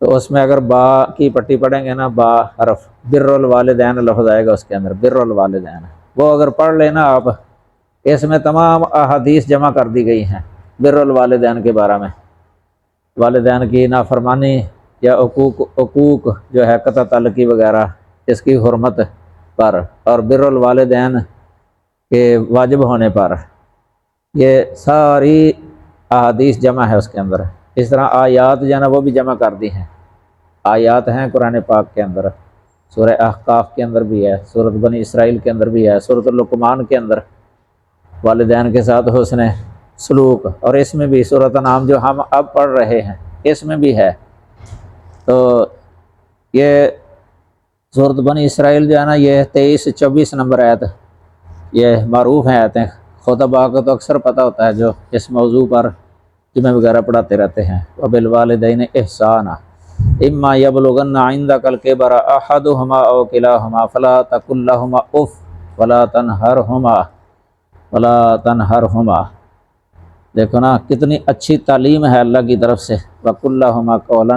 تو اس میں اگر با کی پٹی پڑھیں گے نا، با حرف، بر الوالدین لفظ آئے گا اس کے اندر، بر الوالدین، وہ اگر پڑھ لینا آپ، اس میں تمام احادیث جمع کر دی گئی ہیں بر الوالدین کے بارے میں، والدین کی نافرمانی یا عقوق جو ہے قطع تعلقی وغیرہ، اس کی حرمت پر، اور بر الوالدین کے واجب ہونے پر، یہ ساری احادیث جمع ہے اس کے اندر۔ اس طرح آیات جو ہے نا وہ بھی جمع کر دی ہیں، آیات ہیں قرآن پاک کے اندر، سورہ احقاف کے اندر بھی ہے، سورۃ بنی اسرائیل کے اندر بھی ہے، سورۃ لقمان کے اندر والدین کے ساتھ حسن سلوک، اور اس میں بھی سورۃ انعام جو ہم اب پڑھ رہے ہیں اس میں بھی ہے۔ تو یہ صورت بنی اسرائیل جو ہے نا، یہ 23-24 نمبر آیت، یہ معروف ہیں آیتیں، خطبہ کو تو اکثر پتہ ہوتا ہے جو اس موضوع پر جمعہ وغیرہ پڑھاتے رہتے ہیں۔ وبالوالدین احسانا اما یبلغن عندک الکبر احدہما او کلاہما فلا تقل لہما اف ولا تنہرہما۔ دیکھو نا کتنی اچھی تعلیم ہے اللہ کی طرف سے، وقل لہما قولا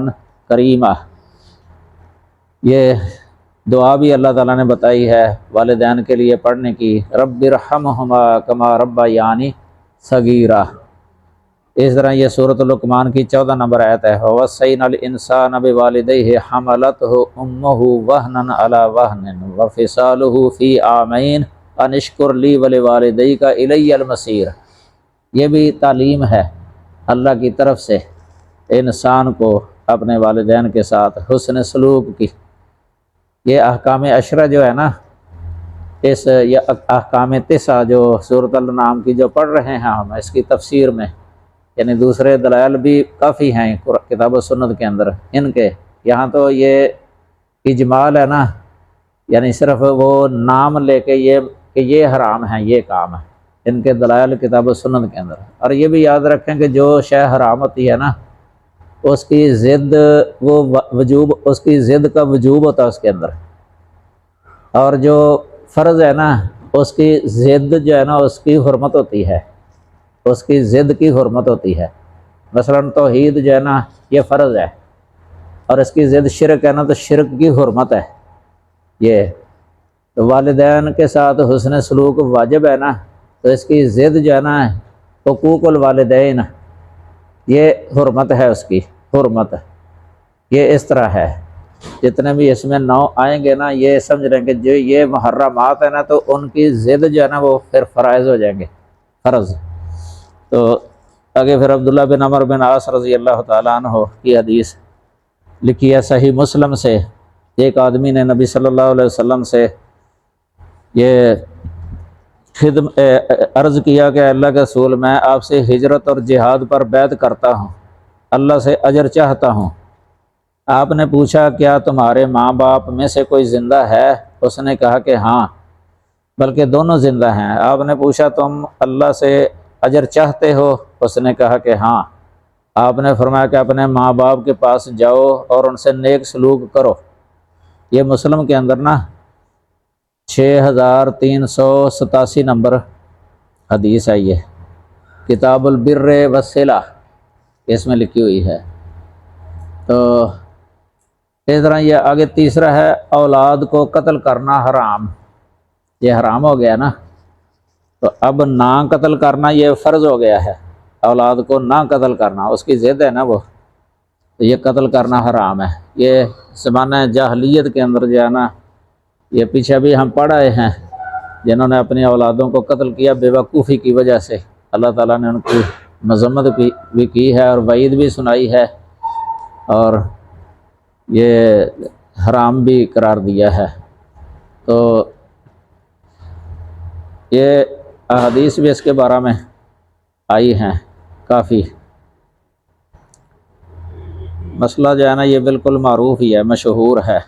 کریما۔ یہ دعا بھی اللہ تعالیٰ نے بتائی ہے والدین کے لیے پڑھنے کی، رب ارحمہما کما ربیانی صغیرا۔ اس طرح یہ سورۃ لقمان کی 14 نمبر آیت ہے، وَوَصَّيْنَا الْإِنسَانَ بِوَالِدَيْهِ حَمَلَتْهُ أُمُّهُ وَهْنًا عَلَى وَهْنٍ وَفِصَالُهُ فِي عَامَيْنِ أَنِ اشْكُرْ لِي وَلِوَالِدَيْكَ إِلَيَّ الْمَصِيرُ۔ یہ بھی تعلیم ہے اللہ کی طرف سے انسان کو اپنے والدین کے ساتھ حسن سلوک کی۔ یہ احکام عشرہ جو ہے نا، اس یہ احکام 9 جو سورۃ الانعام کی جو پڑھ رہے ہیں ہم، اس کی تفسیر میں یعنی دوسرے دلائل بھی کافی ہیں کتاب و سنت کے اندر ان کے، یہاں تو یہ اجمال ہے نا، یعنی صرف وہ نام لے کے یہ کہ یہ حرام ہے، یہ کام ہے، ان کے دلائل کتاب و سنت کے اندر۔ اور یہ بھی یاد رکھیں کہ جو شے حرام ہوتی ہے نا، اس کی ضد وہ وجوب، اس کی ضد کا وجوب ہوتا ہے اس کے اندر، اور جو فرض ہے نا اس کی ضد جو ہے نا اس کی حرمت ہوتی ہے، اس کی ضد کی حرمت ہوتی ہے۔ مثلا توحید جو ہے نا یہ فرض ہے، اور اس کی ضد شرک ہے نا تو شرک کی حرمت ہے۔ یہ تو والدین کے ساتھ حسن سلوک واجب ہے نا، تو اس کی ضد جو ہے نا حقوق الوالدین، یہ حرمت ہے، اس کی حرمت یہ اس طرح ہے۔ جتنے بھی اس میں 9 آئیں گے نا، یہ سمجھ لیں کہ جو یہ محرمات ہیں نا تو ان کی ضد جو ہے نا وہ پھر فرائض ہو جائیں گے، فرض۔ تو آگے پھر عبداللہ بن عمر بن عاص رضی اللہ تعالیٰ عنہ کی حدیث لکھی ہے صحیح مسلم سے، ایک آدمی نے نبی صلی اللہ علیہ وسلم سے یہ عرض کیا کہ اللہ کے رسول، میں آپ سے ہجرت اور جہاد پر بیعت کرتا ہوں، اللہ سے اجر چاہتا ہوں۔ آپ نے پوچھا کیا تمہارے ماں باپ میں سے کوئی زندہ ہے؟ اس نے کہا کہ ہاں، بلکہ دونوں زندہ ہیں۔ آپ نے پوچھا تم اللہ سے اجر چاہتے ہو؟ اس نے کہا کہ ہاں۔ آپ نے فرمایا کہ اپنے ماں باپ کے پاس جاؤ اور ان سے نیک سلوک کرو۔ یہ مسلم کے اندر نا 6387 نمبر حدیث ہے، یہ کتاب البر والصلہ اس میں لکھی ہوئی ہے۔ تو اس طرح یہ آگے تیسرا ہے اولاد کو قتل کرنا حرام، یہ حرام ہو گیا نا، تو اب نہ قتل کرنا یہ فرض ہو گیا ہے، اولاد کو نہ قتل کرنا، اس کی ضد ہے نا وہ، تو یہ قتل کرنا حرام ہے۔ یہ زمانہ جاہلیت کے اندر جو ہے نا، یہ پیچھے بھی ہم پڑھ آئے ہیں، جنہوں نے اپنی اولادوں کو قتل کیا بے وقوفی کی وجہ سے، اللہ تعالیٰ نے ان کی مذمت بھی کی ہے اور وعید بھی سنائی ہے، اور یہ حرام بھی قرار دیا ہے۔ تو یہ احادیث بھی اس کے بارے میں آئی ہیں کافی۔ مسئلہ جو ہے نا یہ بالکل معروف ہی ہے، مشہور ہے۔